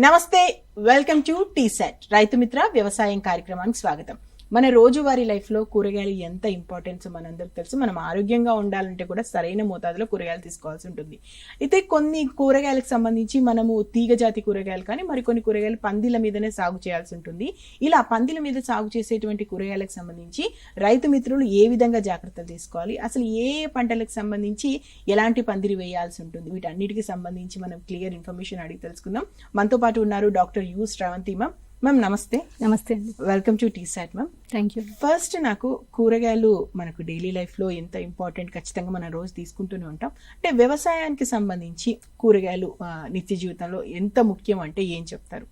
నమస్తే, welcome to టీసెట్ Rythu Mitra వ్యవసాయం కార్యక్రమానికి స్వాగతం. మన రోజువారీ లైఫ్ లో కూరగాయలు ఎంత ఇంపార్టెన్స్ మనందరికి తెలుసు. మనం ఆరోగ్యంగా ఉండాలంటే కూడా సరైన మోతాదులో కూరగాయలు తీసుకోవాల్సి ఉంటుంది. అయితే కొన్ని కూరగాయలకు సంబంధించి మనము తీగజాతి కూరగాయలు కానీ మరికొన్ని కూరగాయలు పందిల మీదనే సాగు చేయాల్సి ఉంటుంది. ఇలా పందిల మీద సాగు చేసేటువంటి కూరగాయలకు సంబంధించి రైతు మిత్రులు ఏ విధంగా జాగ్రత్తలు తీసుకోవాలి, అసలు ఏ పంటలకు సంబంధించి ఎలాంటి పందిరి వేయాల్సి ఉంటుంది, వీటన్నిటికి సంబంధించి మనం క్లియర్ ఇన్ఫర్మేషన్ అడిగి తెలుసుకుందాం. మనతో పాటు ఉన్నారు doctor U Sravanthi ma'am. Ma'am నమస్తే. నమస్తే అండి. Welcome to TSET ma'am. Thank you. First నాకు కూరగాయలు మనకు డైలీ లైఫ్లో ఎంత ఇంపార్టెంట్, ఖచ్చితంగా మనం రోజు తీసుకుంటూనే ఉంటాం. అంటే వ్యవసాయానికి సంబంధించి కూరగాయలు నిత్య జీవితంలో ఎంత ముఖ్యం అంటే ఏం చెప్తారు?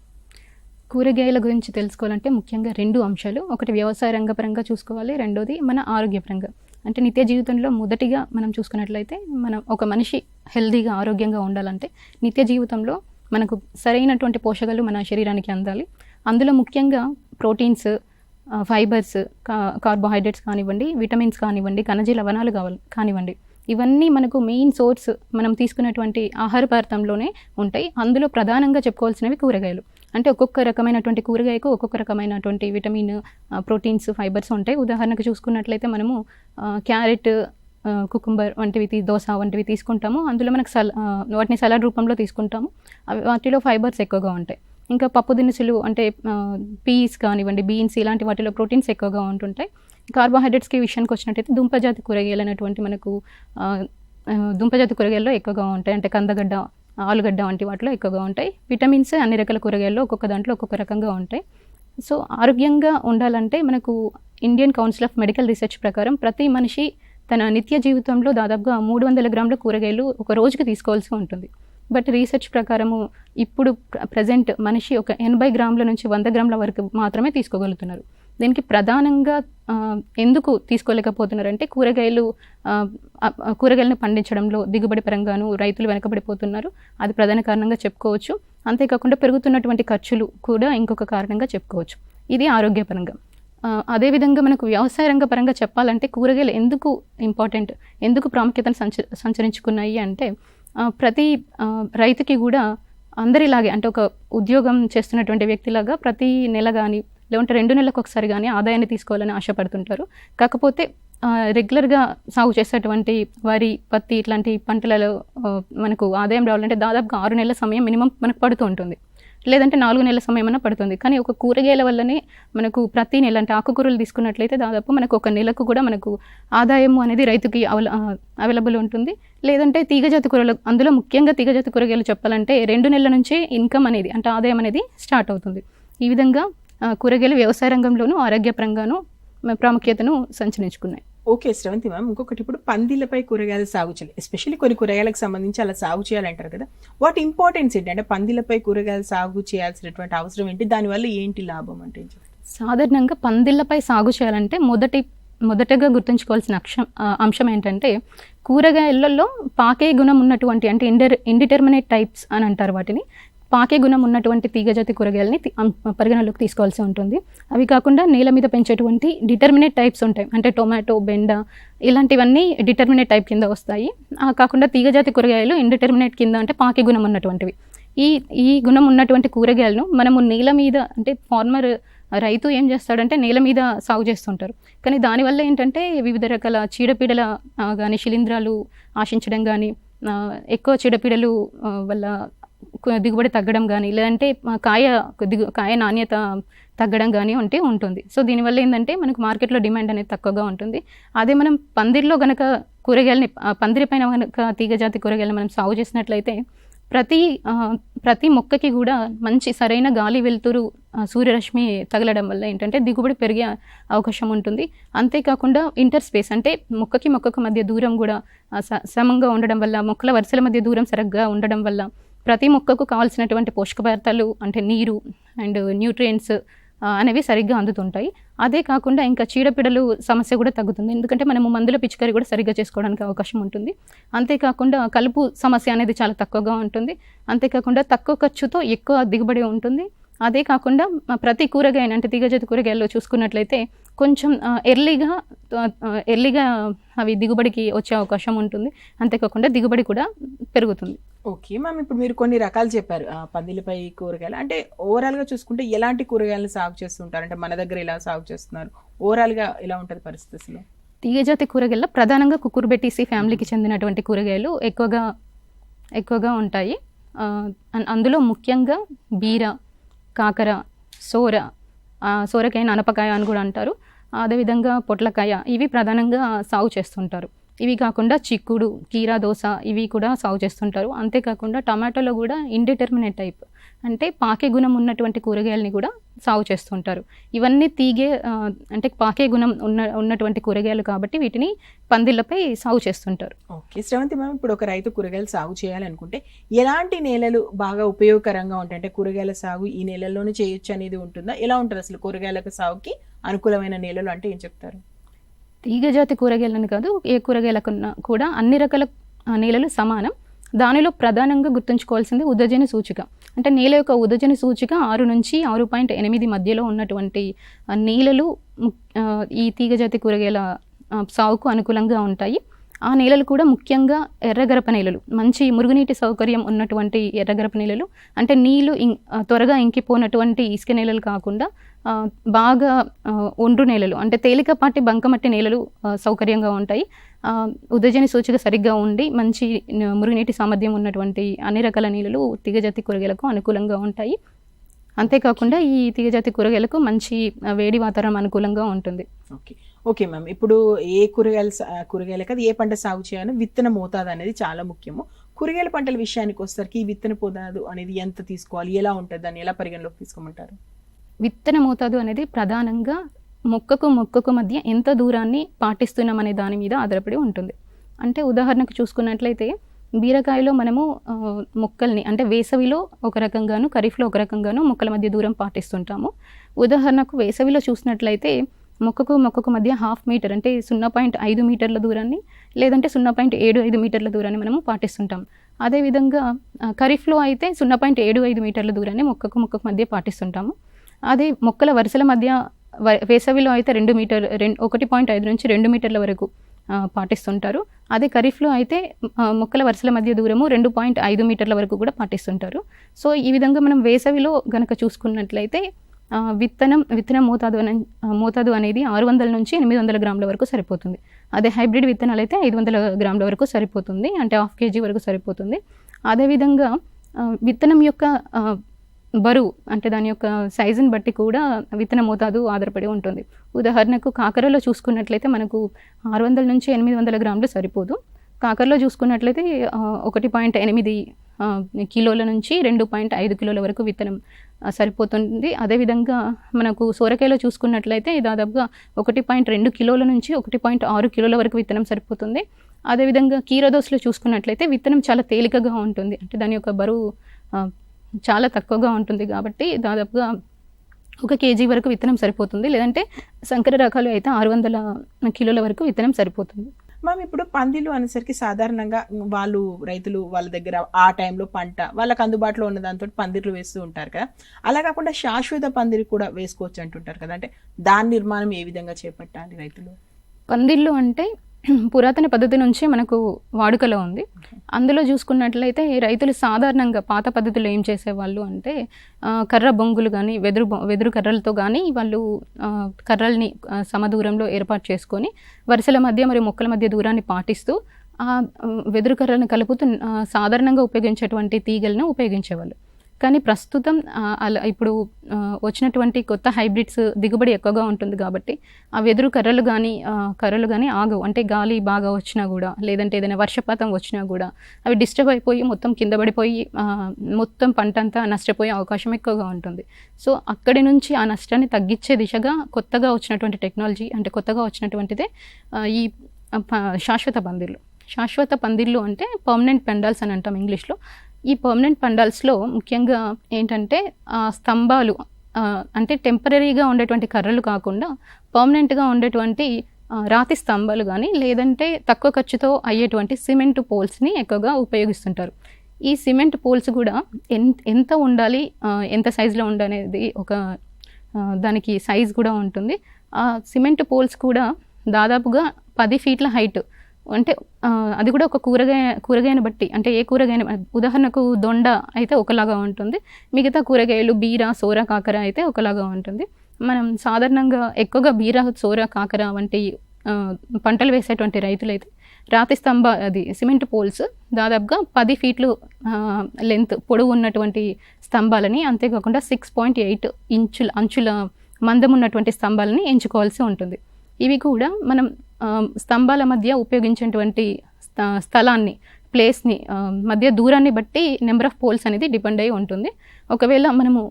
కూరగాయల గురించి తెలుసుకోవాలంటే ముఖ్యంగా రెండు అంశాలు. ఒకటి వ్యవసాయ రంగపరంగా చూసుకోవాలి, రెండోది మన ఆరోగ్యపరంగా. అంటే నిత్య జీవితంలో మొదటిగా మనం చూసుకున్నట్లయితే మనం ఒక మనిషి హెల్దీగా ఆరోగ్యంగా ఉండాలంటే నిత్య జీవితంలో మనకు సరైనటువంటి పోషకాలు మన శరీరానికి అందాలి. అందులో ముఖ్యంగా ప్రోటీన్స్, ఫైబర్స్, కార్బోహైడ్రేట్స్ కానివ్వండి, విటమిన్స్ కానివ్వండి, ఖనిజ లవణాలు కానివ్వండి, ఇవన్నీ మనకు మెయిన్ సోర్స్ మనం తీసుకున్నటువంటి ఆహార పదార్థంలోనే ఉంటాయి. అందులో ప్రధానంగా చెప్పుకోవాల్సినవి కూరగాయలు. అంటే ఒక్కొక్క రకమైనటువంటి కూరగాయకు ఒక్కొక్క రకమైనటువంటి విటమిన్, ప్రోటీన్స్, ఫైబర్స్ ఉంటాయి. ఉదాహరణకు చూసుకున్నట్లయితే మనము క్యారెట్, కుకుంబర్ వంటివి, దోస వంటివి తీసుకుంటాము. అందులో మనకు వాటిని సలాడ్ రూపంలో తీసుకుంటాము. వాటిలో ఫైబర్స్ ఎక్కువగా ఉంటాయి. ఇంకా పప్పు దినుసులు అంటే పీస్ కానివ్వండి, బీన్స్, ఇలాంటి వాటిలో ప్రోటీన్స్ ఎక్కువగా ఉంటుంటాయి. కార్బోహైడ్రేట్స్కి విషయానికి వచ్చినట్టయితే దుంపజాతి కూరగాయలు అనేటువంటి మనకు దుంపజాతి కూరగాయల్లో ఎక్కువగా ఉంటాయి. అంటే కందగడ్డ, ఆలుగడ్డ వంటి వాటిలో ఎక్కువగా ఉంటాయి. విటమిన్స్ అన్ని రకాల కూరగాయల్లో ఒక్కొక్క దాంట్లో ఒక్కొక్క రకంగా ఉంటాయి. సో ఆరోగ్యంగా ఉండాలంటే మనకు Indian council of medical research ప్రకారం ప్రతి మనిషి తన నిత్య జీవితంలో దాదాపుగా 300 గ్రాముల కూరగాయలు ఒక రోజుకి తీసుకోవాల్సి ఉంటుంది. బట్ రీసెర్చ్ ప్రకారము ఇప్పుడు ప్రజెంట్ మనిషి ఒక 80 గ్రాముల నుంచి 100 గ్రాముల వరకు మాత్రమే తీసుకోగలుగుతున్నారు. దీనికి ప్రధానంగా ఎందుకు తీసుకోలేకపోతున్నారంటే కూరగాయలను పండించడంలో దిగుబడి పరంగాను రైతులు వెనకబడిపోతున్నారు. అది ప్రధాన కారణంగా చెప్పుకోవచ్చు. అంతేకాకుండా పెరుగుతున్నటువంటి ఖర్చులు కూడా ఇంకొక కారణంగా చెప్పుకోవచ్చు. ఇది ఆరోగ్యపరంగా. అదేవిధంగా మనకు వ్యవసాయ రంగ పరంగా చెప్పాలంటే కూరగాయలు ఎందుకు ఇంపార్టెంట్, ఎందుకు ప్రాముఖ్యతను సంచరించుకున్నాయి అంటే ప్రతి రైతుకి కూడా అందరిలాగే, అంటే ఒక ఉద్యోగం చేస్తున్నటువంటి వ్యక్తిలాగా ప్రతి నెల కానీ లేదంటే 2 నెలలకు ఒకసారి కానీ ఆదాయాన్ని తీసుకోవాలని ఆశపడుతుంటారు. కాకపోతే రెగ్యులర్గా సాగు చేసేటువంటి వరి, పత్తి ఇట్లాంటి పంటలలో మనకు ఆదాయం రావాలంటే దాదాపుగా 6 నెలల సమయం మినిమం మనకు పడుతూ ఉంటుంది, లేదంటే 4 నెలల సమయం అన్నా పడుతుంది. కానీ ఒక కూరగాయల వల్లనే మనకు ప్రతి నెల, అంటే ఆకుకూరలు తీసుకున్నట్లయితే దాదాపు మనకు ఒక నెలకు కూడా మనకు ఆదాయం అనేది రైతుకి అవైలబుల్ ఉంటుంది. లేదంటే తీగజాతి కూరలు, అందులో ముఖ్యంగా తీగజాతి కూరగాయలు చెప్పాలంటే 2 నెలల నుంచే ఇన్కమ్ అనేది, అంటే ఆదాయం అనేది స్టార్ట్ అవుతుంది. ఈ విధంగా కూరగాయలు వ్యవసాయ రంగంలోనూ ఆరోగ్యపరంగానూ ప్రాముఖ్యతను సంచరించుకున్నాయి. ఓకే శ్రవంతి మ్యామ్, ఇంకొకటి ఇప్పుడు పందిళ్ళపై కూరగాయలు సాగు చేయాలి, ఎస్పెషల్లీ కొన్ని కూరగాయలకు సంబంధించి అలా సాగు చేయాలంటారు కదా, వాటి ఇంపార్టెన్స్ ఏంటి? అంటే పందిళ్ళపై కూరగాయలు సాగు చేయాల్సినటువంటి అవసరం ఏంటి, దానివల్ల ఏంటి లాభం అంటే? సాధారణంగా పందిళ్ళపై సాగు చేయాలంటే మొదటగా గుర్తుంచుకోవాల్సిన అంశం ఏంటంటే కూరగాయలలో పాకే గుణం ఉన్నటువంటి, అంటే ఇండిటర్మినేట్ టైప్స్ అని అంటారు వాటిని, పాకే గుణం ఉన్నటువంటి తీగజాతి కూరగాయలని పరిగణలోకి తీసుకోవాల్సి ఉంటుంది. అవి కాకుండా నేల మీద పెంచేటువంటి డిటర్మినేట్ టైప్స్ ఉంటాయి, అంటే టొమాటో, బెండ ఇలాంటివన్నీ డిటర్మినేట్ టైప్ కింద వస్తాయి. కాకుండా తీగజాతి కూరగాయలు ఇండిటర్మినేట్ కింద, అంటే పాకే గుణం ఉన్నటువంటివి. ఈ గుణం ఉన్నటువంటి కూరగాయలను మనము నేల మీద, అంటే రైతు ఏం చేస్తాడంటే నేల మీద సాగు చేస్తుంటారు. కానీ దానివల్ల ఏంటంటే వివిధ రకాల చీడపీడల కానీ, శిలీంధ్రాలు ఆశించడం కానీ, ఎక్కువ చీడపీడలు వల్ల దిగుబడి తగ్గడం కానీ, లేదంటే కాయ నాణ్యత తగ్గడం కానీ ఉంటుంది. సో దీనివల్ల ఏంటంటే మనకు మార్కెట్లో డిమాండ్ అనేది తక్కువగా ఉంటుంది. అదే మనం పందిరిలో కనుక కూరగాయలని, పందిరి పైన కనుక తీగజాతి కూరగాయలను మనం సాగు చేసినట్లయితే ప్రతి మొక్కకి కూడా మంచి సరైన గాలి, వెలుతురు, సూర్యరశ్మి తగలడం వల్ల ఏంటంటే దిగుబడి పెరిగే అవకాశం ఉంటుంది. అంతేకాకుండా ఇంటర్ స్పేస్, అంటే మొక్కకు మధ్య దూరం కూడా సమంగా ఉండడం వల్ల, మొక్కల వరుసల మధ్య దూరం సరిగ్గా ఉండడం వల్ల ప్రతి మొక్కకు కావాల్సినటువంటి పోషక పదార్థాలు, అంటే నీరు అండ్ న్యూట్రియంట్స్ అనేవి సరిగ్గా అందుతుంటాయి. అదే కాకుండా ఇంకా చీడపీడలు సమస్య కూడా తగ్గుతుంది, ఎందుకంటే మనము మందుల పిచికారీ కూడా సరిగ్గా చేసుకోవడానికి అవకాశం ఉంటుంది. అంతేకాకుండా కలుపు సమస్య అనేది చాలా తక్కువగా ఉంటుంది. అంతేకాకుండా తక్కువ ఖర్చుతో ఎక్కువ దిగుబడి ఉంటుంది. అదే కాకుండా ప్రతి కూరగాయ, అంటే తీగజాతి కూరగాయల్లో చూసుకున్నట్లయితే కొంచెం ఎర్లీగా అవి దిగుబడికి వచ్చే అవకాశం ఉంటుంది. అంతేకాకుండా దిగుబడి కూడా పెరుగుతుంది. ఓకే మ్యామ్, ఇప్పుడు మీరు కొన్ని రకాలు చెప్పారు పందిలపై కూరగాయలు. అంటే ఓవరాల్ గా చూసుకుంటే ఎలాంటి కూరగాయలను సాగు చేస్తుంటారు? అంటే మన దగ్గర ఎలా సాగు చేస్తున్నారు, ఓవరాల్ గా ఎలా ఉంటది పరిస్థితులు? తీగజాతి కూరగాయల్లో ప్రధానంగా కుకుర్బిటేసి ఫ్యామిలీకి చెందినటువంటి కూరగాయలు ఎక్కువగా ఉంటాయి. అందులో ముఖ్యంగా బీర, కాకర, సోర, సోరకాయ, అనపకాయ అని కూడా అంటారు. అదేవిధంగా పొట్లకాయ, ఇవి ప్రధానంగా సాగు చేస్తుంటారు. ఇవి కాకుండా చిక్కుడు, కీరా దోస, ఇవి కూడా సాగు చేస్తుంటారు. అంతేకాకుండా టమాటోలో కూడా ఇండిటర్మినేట్ టైప్ అంటే పాకే గుణం ఉన్నటువంటి కూరగాయలని కూడా సాగు చేస్తుంటారు. ఇవన్నీ అంటే పాకే గుణం ఉన్నటువంటి కూరగాయలు కాబట్టి వీటిని పందిళ్ళపై సాగు చేస్తుంటారు. ఓకే శ్రవంతి మ్యామ్, ఇప్పుడు ఒక రైతు కూరగాయలు సాగు చేయాలనుకుంటే ఎలాంటి నేలలు బాగా ఉపయోగకరంగా ఉంటాయి? అంటే కూరగాయల సాగు ఈ నేలల్లోనే చేయొచ్చు అనేది ఉంటుందా? ఎలా ఉంటుంది అసలు కూరగాయలకు సాగుకి అనుకూలమైన నేలలు అంటే ఏం చెప్తారు? తీగజాతి కూరగాయలని కాదు, ఏ కూరగాయలకున్నా కూడా అన్ని రకాల నేలలు సమానం. దానిలో ప్రధానంగా గుర్తుంచుకోవాల్సింది ఉదజని సూచిక. అంటే నేల యొక్క ఉదజని సూచిక 6 నుంచి 6.8 మధ్యలో ఉన్నటువంటి నేలలు ఈ తీగజాతి కూరగాయల సాగుకు అనుకూలంగా ఉంటాయి. ఆ నేలలు కూడా ముఖ్యంగా ఎర్రగరప నేలలు, మంచి మురుగునీటి సౌకర్యం ఉన్నటువంటి ఎర్రగరప నేలలు, అంటే నీళ్లు త్వరగా ఇంకిపోనటువంటి ఇసుక నేలలు కాకుండా బాగా ఒండ్రు నేలలు, అంటే తేలికపాటి బంకమట్టి నేలలు సౌకర్యంగా ఉంటాయి. ఉదజని సూచిక సరిగ్గా ఉండి మంచి మురుగునీటి సామర్థ్యం ఉన్నటువంటి అన్ని రకాల నేలలు తీగజాతి కూరగాయలకు అనుకూలంగా ఉంటాయి. అంతేకాకుండా ఈ తీగజాతి కూరగాయలకు మంచి వేడి వాతావరణం అనుకూలంగా ఉంటుంది. ఓకే మ్యామ్, ఇప్పుడు ఏ కూరగాయలు కదా ఏ పంట సాగు చేయాలో విత్తన మోతాదు అనేది చాలా ముఖ్యము. కూరగాయల పంటల విషయానికి వచ్చేసరికి ఈ విత్తన మోతాదు అనేది ఎంత తీసుకోవాలి, ఎలా ఉంటుంది, దాన్ని ఎలా పరిగణలోకి తీసుకోమంటారు? విత్తన మోతాదు అనేది ప్రధానంగా మొక్కకు మధ్య ఎంత దూరాన్ని పాటిస్తున్నాం అనే దాని మీద ఆధారపడి ఉంటుంది. అంటే ఉదాహరణకు చూసుకున్నట్లయితే బీరకాయలో మనము మొక్కల్ని అంటే వేసవిలో ఒక రకంగాను ఖరీఫ్లో ఒక రకంగాను మొక్కల మధ్య దూరం పాటిస్తుంటాము. ఉదాహరణకు వేసవిలో చూసినట్లయితే మొక్కకు మధ్య 1/2 మీటర్ అంటే 0.5 మీటర్ల దూరాన్ని, లేదంటే 0.75 మీటర్ల దూరాన్ని మనము పాటిస్తుంటాం. అదేవిధంగా ఖరీఫ్లో అయితే 0.75 మీటర్ల దూరాన్ని మొక్కకు మధ్య పాటిస్తుంటాము. అదే మొక్కల వరుసల మధ్య వేసవిలో అయితే 1.5 నుంచి 2 మీటర్ల వరకు పాటిస్తుంటారు. అదే ఖరీఫ్లో అయితే మొక్కల వరుసల మధ్య దూరము 2.5 మీటర్ల వరకు కూడా పాటిస్తుంటారు. సో ఈ విధంగా మనం వేసవిలో గనక చూసుకున్నట్లయితే విత్తన మోతాదు అనేది 600 నుంచి 800 గ్రాముల వరకు సరిపోతుంది. అదే హైబ్రిడ్ విత్తనాలు అయితే 500 గ్రాముల వరకు సరిపోతుంది, అంటే 1/2 kg వరకు సరిపోతుంది. అదేవిధంగా విత్తనం యొక్క బరువు అంటే దాని యొక్క సైజుని బట్టి కూడా విత్తన మోతాదు ఆధారపడి ఉంటుంది. ఉదాహరణకు కాకరలో చూసుకున్నట్లయితే మనకు 600 నుంచి 800 గ్రాములు సరిపోదు. కాకరలో చూసుకున్నట్లయితే 1.8 కిలోల నుంచి 2.5 కిలోల వరకు విత్తనం సరిపోతుంది. అదేవిధంగా మనకు సోరకాయలో చూసుకున్నట్లయితే దాదాపుగా 1.2 కిలోల నుంచి 1.6 కిలోల వరకు విత్తనం సరిపోతుంది. అదేవిధంగా కీరదోసలో చూసుకున్నట్లయితే విత్తనం చాలా తేలికగా ఉంటుంది, అంటే దాని యొక్క బరువు చాలా తక్కువగా ఉంటుంది కాబట్టి దాదాపుగా 1 kg వరకు విత్తనం సరిపోతుంది. లేదంటే సంకర రకాలు అయితే 600 కిలోల వరకు విత్తనం సరిపోతుంది. మ్యామ్, ఇప్పుడు పందిళ్ళు అనేసరికి సాధారణంగా రైతులు వాళ్ళ దగ్గర ఆ టైంలో పంట వాళ్ళకి అందుబాటులో ఉన్న దాంతో పందిర్లు వేస్తూ ఉంటారు కదా. అలా కాకుండా శాశ్వత పందిరి కూడా వేసుకోవచ్చు అంటుంటారు కదా. అంటే దాని నిర్మాణం ఏ విధంగా చేపట్టాలి రైతులు? పందిళ్ళు అంటే పురాతన పద్ధతి నుంచి మనకు వాడుకలో ఉంది. అందులో చూసుకున్నట్లయితే రైతులు సాధారణంగా పాత పద్ధతిలో ఏం చేసేవాళ్ళు అంటే కర్ర బొంగులు కానీ వెదురు కర్రలతో కానీ వాళ్ళు కర్రల్ని సమదూరంలో ఏర్పాటు చేసుకొని వరుసల మధ్య మరియు మొక్కల మధ్య దూరాన్ని పాటిస్తూ వెదురు కర్రలను కలుపుతూ సాధారణంగా ఉపయోగించేటువంటి తీగలను ఉపయోగించేవాళ్ళు. కానీ ప్రస్తుతం ఇప్పుడు వచ్చినటువంటి కొత్త హైబ్రిడ్స్ దిగుబడి ఎక్కువగా ఉంటుంది కాబట్టి ఆ వెదురు కర్రలు కానీ ఆగవు. అంటే గాలి బాగా వచ్చినా కూడా, లేదంటే ఏదైనా వర్షపాతం వచ్చినా కూడా అవి డిస్టర్బ్ అయిపోయి మొత్తం కింద పడిపోయి మొత్తం పంట అంతా నష్టపోయే అవకాశం ఎక్కువగా ఉంటుంది. సో అక్కడి నుంచి ఆ నష్టాన్ని తగ్గించే దిశగా కొత్తగా వచ్చినటువంటి టెక్నాలజీ, అంటే కొత్తగా వచ్చినటువంటిదే ఈ శాశ్వత పందిర్లు అంటే పర్మనెంట్ పెండాల్స్ అని అంటాం ఇంగ్లీష్లో. ఈ పర్మనెంట్ పండాల్స్లో ముఖ్యంగా ఏంటంటే స్తంభాలు అంటే టెంపరీగా ఉండేటువంటి కర్రలు కాకుండా పర్మనెంట్గా ఉండేటువంటి రాతి స్తంభాలు కానీ, లేదంటే తక్కువ ఖర్చుతో అయ్యేటువంటి సిమెంట్ పోల్స్ని ఎక్కువగా ఉపయోగిస్తుంటారు. ఈ సిమెంట్ పోల్స్ కూడా ఎంత ఉండాలి, ఎంత సైజులో ఉండాలనేది దానికి సైజ్ కూడా ఉంటుంది. ఆ సిమెంట్ పోల్స్ కూడా దాదాపుగా 10 ఫీట్ల హైట్ అంటే అది కూడా ఒక కూరగాయని బట్టి, అంటే ఏ కూరగాయని, ఉదాహరణకు దొండ అయితే ఒకలాగా ఉంటుంది, మిగతా కూరగాయలు బీర, సోర, కాకర అయితే ఒకలాగా ఉంటుంది. మనం సాధారణంగా ఎక్కువగా బీర, సోర, కాకర వంటి పంటలు వేసేటువంటి రైతులైతే రాతి సిమెంట్ పోల్స్ దాదాపుగా 10 ఫీట్లు లెంత్ పొడవు ఉన్నటువంటి స్తంభాలని, అంతేకాకుండా 6.8 అంచుల మందం ఉన్నటువంటి స్తంభాలని ఎంచుకోవాల్సి ఉంటుంది. ఇవి కూడా మనం స్తంభాల మధ్య ఉపయోగించేటువంటి స్థలాన్ని, ప్లేస్ని, మధ్య దూరాన్ని బట్టి నెంబర్ ఆఫ్ పోల్స్ అనేది డిపెండ్ అయి ఉంటుంది. ఒకవేళ మనము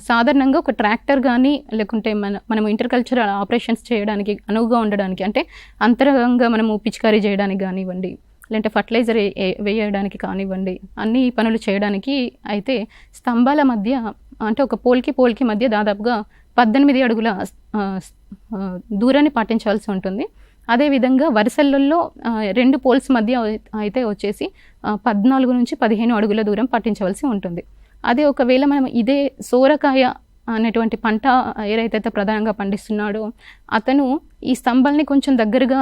సాధారణంగా ఒక ట్రాక్టర్ కానీ లేకుంటే మనము ఇంటర్కల్చరల్ ఆపరేషన్స్ చేయడానికి అనువుగా ఉండడానికి, అంటే అంతరంగా మనము పిచికారీ చేయడానికి కానివ్వండి, లేదంటే ఫర్టిలైజర్ వేయడానికి కానివ్వండి, అన్ని పనులు చేయడానికి అయితే స్తంభాల మధ్య, అంటే ఒక పోల్కి మధ్య దాదాపుగా 18 అడుగుల దూరాన్ని పాటించాల్సి ఉంటుంది. అదేవిధంగా వరుసలలో 2 పోల్స్ మధ్య అయితే వచ్చేసి 14 నుంచి 15 అడుగుల దూరం పాటించవలసి ఉంటుంది. అదే ఒకవేళ మనం ఇదే సోరకాయ అనేటువంటి పంట ఏదైతే ప్రధానంగా పండిస్తున్నాడో అతను ఈ స్తంభాలని కొంచెం దగ్గరగా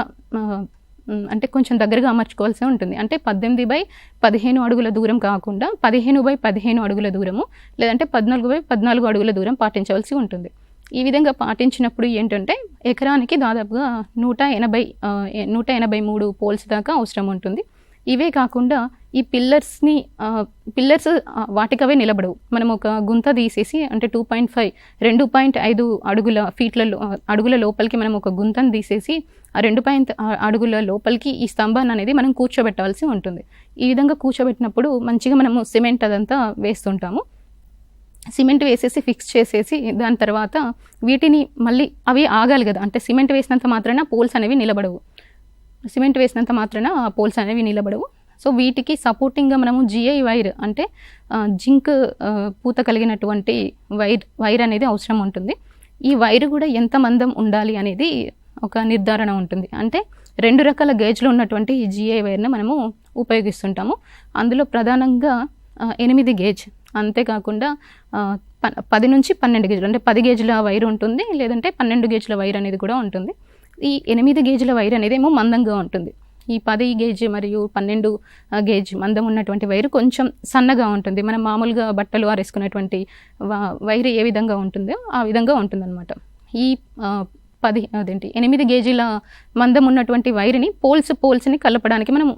అమర్చుకోవాల్సి ఉంటుంది. అంటే 18/15 అడుగుల దూరం కాకుండా 15/15 అడుగుల దూరము, లేదంటే 14/14 అడుగుల దూరం పాటించవలసి ఉంటుంది. ఈ విధంగా పాటించినప్పుడు ఏంటంటే ఎకరానికి దాదాపుగా 183 పోల్స్ దాకా అవసరం ఉంటుంది. ఇవే కాకుండా ఈ పిల్లర్స్ వాటికవే నిలబడవు. మనం ఒక గుంత తీసేసి, అంటే 2.5 అడుగుల లోపలికి మనం ఒక గుంతను తీసేసి ఆ 2 అడుగుల లోపలికి ఈ స్తంభాన్ని అనేది మనం కూర్చోబెట్టాల్సి ఉంటుంది. ఈ విధంగా కూర్చోబెట్టినప్పుడు మంచిగా మనము సిమెంట్ అదంతా వేస్తుంటాము. సిమెంట్ వేసేసి ఫిక్స్ చేసేసి దాని తర్వాత వీటిని మళ్ళీ అవి ఆగాలి కదా, అంటే సిమెంట్ వేసినంత మాత్రాన పోల్స్ అనేవి నిలబడవు. సో వీటికి సపోర్టింగ్గా మనము GI వైర్, అంటే జింక్ పూత కలిగినటువంటి వైర్ అనేది అవసరం ఉంటుంది. ఈ వైర్ కూడా ఎంత మందం ఉండాలి అనేది ఒక నిర్ధారణ ఉంటుంది. అంటే 2 రకాల గేజ్లు ఉన్నటువంటి ఈ GI వైర్ని మనము ఉపయోగిస్తుంటాము. అందులో ప్రధానంగా 8 గేజ్, అంతేకాకుండా 10 నుంచి 12 గేజ్లు, అంటే 10 గేజ్ల వైర్ ఉంటుంది, లేదంటే 12 గేజ్ల వైర్ అనేది కూడా ఉంటుంది. ఈ 8 గేజ్ల వైర్ అనేది ఏమో మందంగా ఉంటుంది. ఈ 10 గేజ్ మరియు 12 గేజ్ మందం ఉన్నటువంటి వైర్ కొంచెం సన్నగా ఉంటుంది. మనం మామూలుగా బట్టలు ఆరేసుకునేటువంటి వైర్ ఏ విధంగా ఉంటుందో ఆ విధంగా ఉంటుందన్నమాట. ఈ 8 గేజీల మందం ఉన్నటువంటి వైర్ని పోల్స్ని కలపడానికి, మనం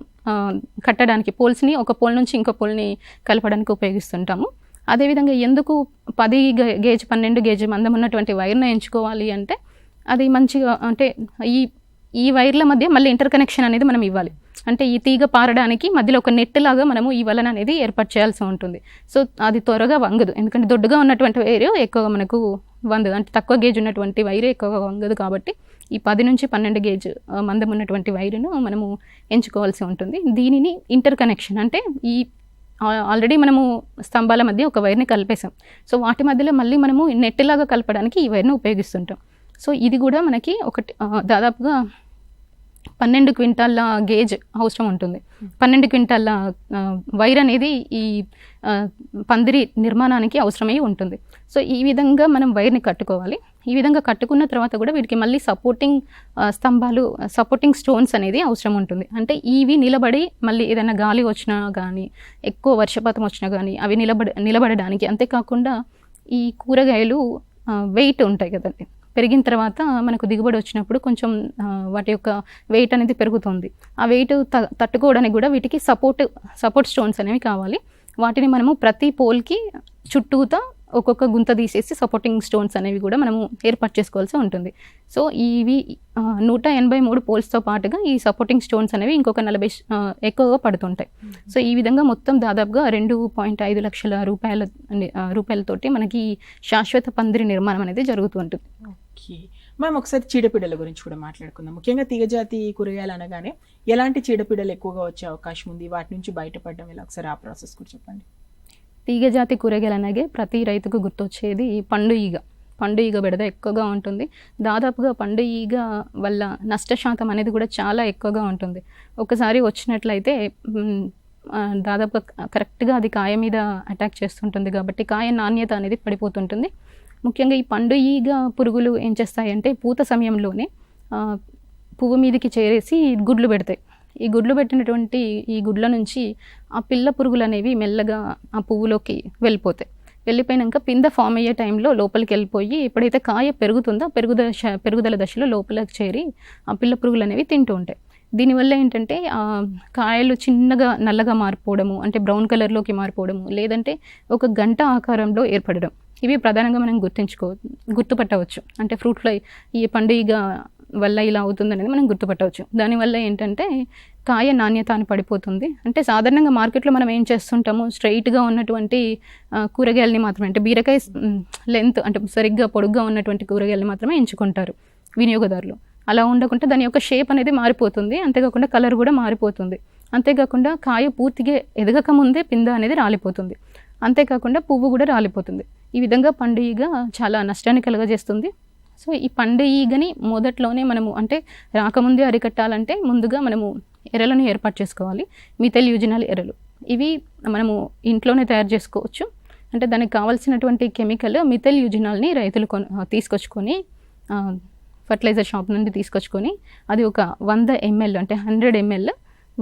కట్టడానికి, పోల్స్ని ఒక పోల్ నుంచి ఇంకో పోల్ని కలపడానికి ఉపయోగిస్తుంటాము. అదేవిధంగా ఎందుకు 10 గేజ్ 12 గేజ్ మందం ఉన్నటువంటి వైర్ను ఎంచుకోవాలి అంటే, అది మంచిగా, అంటే ఈ వైర్ల మధ్య మళ్ళీ ఇంటర్ కనెక్షన్ అనేది మనం ఇవ్వాలి. అంటే ఈ తీగ పారడానికి మధ్యలో ఒక నెట్ లాగా మనము ఈ వలన అనేది ఏర్పాటు చేయాల్సి ఉంటుంది. సో అది త్వరగా వంగదు, ఎందుకంటే దొడ్డుగా ఉన్నటువంటి వైర్ ఎక్కువగా మనకు వంగదు, అంటే తక్కువ గేజ్ ఉన్నటువంటి వైర్ ఎక్కువగా వంగదు. కాబట్టి ఈ 10 నుంచి 12 గేజ్ మందం ఉన్నటువంటి వైరును మనము ఎంచుకోవాల్సి ఉంటుంది. దీనిని ఇంటర్ కనెక్షన్, అంటే ఈ ఆల్రెడీ మనము స్తంభాల మధ్య ఒక వైర్ని కలిపేసాం. సో వాటి మధ్యలో మళ్ళీ మనము నెట్ లాగా కలపడానికి ఈ వైర్ను ఉపయోగిస్తుంటాం. సో ఇది కూడా మనకి దాదాపుగా 12 క్వింటాల గేజ్ అవసరం ఉంటుంది. 12 క్వింటాల వైర్ అనేది ఈ పందిరి నిర్మాణానికి అవసరమై ఉంటుంది. సో ఈ విధంగా మనం వైర్ని కట్టుకోవాలి. ఈ విధంగా కట్టుకున్న తర్వాత కూడా వీటికి మళ్ళీ సపోర్టింగ్ స్టోన్స్ అనేది అవసరం ఉంటుంది. అంటే ఇవి నిలబడి మళ్ళీ ఏదైనా గాలి వచ్చినా కానీ, ఎక్కువ వర్షపాతం వచ్చినా కానీ అవి నిలబడడానికి, అంతేకాకుండా ఈ కూరగాయలు వెయిట్ ఉంటాయి కదండి, పెరిగిన తర్వాత మనకు దిగుబడి వచ్చినప్పుడు కొంచెం వాటి యొక్క వెయిట్ అనేది పెరుగుతుంది. ఆ వెయిట్ తట్టుకోవడానికి కూడా వీటికి సపోర్ట్ స్టోన్స్ అనేవి కావాలి. వాటిని మనము ప్రతి పోల్కి చుట్టూతా ఒక్కొక్క గుంత తీసేసి సపోర్టింగ్ స్టోన్స్ అనేవి కూడా మనము ఏర్పాటు చేసుకోవాల్సి ఉంటుంది. సో ఇవి 183 పోల్స్తో పాటుగా ఈ సపోర్టింగ్ స్టోన్స్ అనేవి ఇంకొక 40 ఎక్కువగా పడుతుంటాయి. సో ఈ విధంగా మొత్తం దాదాపుగా 2.5 లక్షల రూపాయలతోటి మనకి శాశ్వత పందిరి నిర్మాణం అనేది జరుగుతూ ఉంటుంది. ఓకే, మనం ఒకసారి చీడపీడల గురించి కూడా మాట్లాడుకుందాం. ముఖ్యంగా తీగజాతి కూరగాయలు అనగానే ఎలాంటి చీడపీడలు ఎక్కువగా వచ్చే అవకాశం ఉంది, వాటి నుంచి బయటపడడం ఎలా, ఒకసారి ఆ ప్రాసెస్ కూడా చెప్పండి. తీగజాతి కూరగాయలు అనగా ప్రతి రైతుకు గుర్తొచ్చేది పండు ఈగ బెడద ఎక్కువగా ఉంటుంది. దాదాపుగా పండు ఈగ వల్ల నష్టశాతం అనేది కూడా చాలా ఎక్కువగా ఉంటుంది. ఒకసారి వచ్చినట్లయితే దాదాపుగా కరెక్ట్గా అది కాయ మీద అటాక్ చేస్తుంటుంది, కాబట్టి కాయ నాణ్యత అనేది పడిపోతుంటుంది. ముఖ్యంగా ఈ పండు ఈగ పురుగులు ఏం చేస్తాయంటే పూత సమయంలోనే పువ్వు మీదకి చేరేసి గుడ్లు పెడతాయి. ఈ గుడ్లు పెట్టినటువంటి ఈ గుడ్ల నుంచి ఆ పిల్ల పురుగులు అనేవి మెల్లగా ఆ పువ్వులోకి వెళ్ళిపోతాయి. వెళ్ళిపోయినాక పిందె ఫామ్ అయ్యే టైంలో లోపలికి వెళ్ళిపోయి ఎప్పుడైతే కాయ పెరుగుతుందో పెరుగుదల దశలో లోపలికి చేరి ఆ పిల్ల పురుగులు అనేవి తింటూ ఉంటాయి. దీనివల్ల ఏంటంటే కాయలు చిన్నగా నల్లగా మారిపోవడము, అంటే బ్రౌన్ కలర్లోకి మారిపోవడము, లేదంటే ఒక గంట ఆకారంలో ఏర్పడడం, ఇవి ప్రధానంగా మనం గుర్తుపట్టవచ్చు. అంటే ఫ్రూట్ ఫ్లై ఈ పండుగ వల్ల ఇలా అవుతుంది అనేది మనం గుర్తుపట్టవచ్చు. దానివల్ల ఏంటంటే కాయ నాణ్యత అని పడిపోతుంది. అంటే సాధారణంగా మార్కెట్లో మనం ఏం చేస్తుంటాము, స్ట్రైట్గా ఉన్నటువంటి కూరగాయలని మాత్రమే, అంటే బీరకాయ లెంత్ అంటే సరిగ్గా పొడుగ్గా ఉన్నటువంటి కూరగాయలని మాత్రమే ఎంచుకుంటారు వినియోగదారులు. అలా ఉండకుండా దాని యొక్క షేప్ అనేది మారిపోతుంది, అంతేకాకుండా కలర్ కూడా మారిపోతుంది. అంతేకాకుండా కాయ పూర్తిగా ఎదగక ముందే పింద అనేది రాలిపోతుంది, అంతేకాకుండా పువ్వు కూడా రాలిపోతుంది. ఈ విధంగా పండు ఈగ చాలా నష్టాన్ని కలుగజేస్తుంది. సో ఈ పండు ఈగని మొదట్లోనే మనము అంటే రాకముందే అరికట్టాలంటే ముందుగా మనము ఎరలను ఏర్పాటు చేసుకోవాలి. మిథైల్ యూజినాల్ ఎరలు, ఇవి మనము ఇంట్లోనే తయారు చేసుకోవచ్చు. అంటే దానికి కావాల్సినటువంటి కెమికల్ మిథైల్ యూజినాల్ని రైతులు తీసుకొచ్చుకొని ఫర్టిలైజర్ షాప్ నుండి తీసుకొచ్చుకొని అది ఒక 100 ml అంటే 100 ml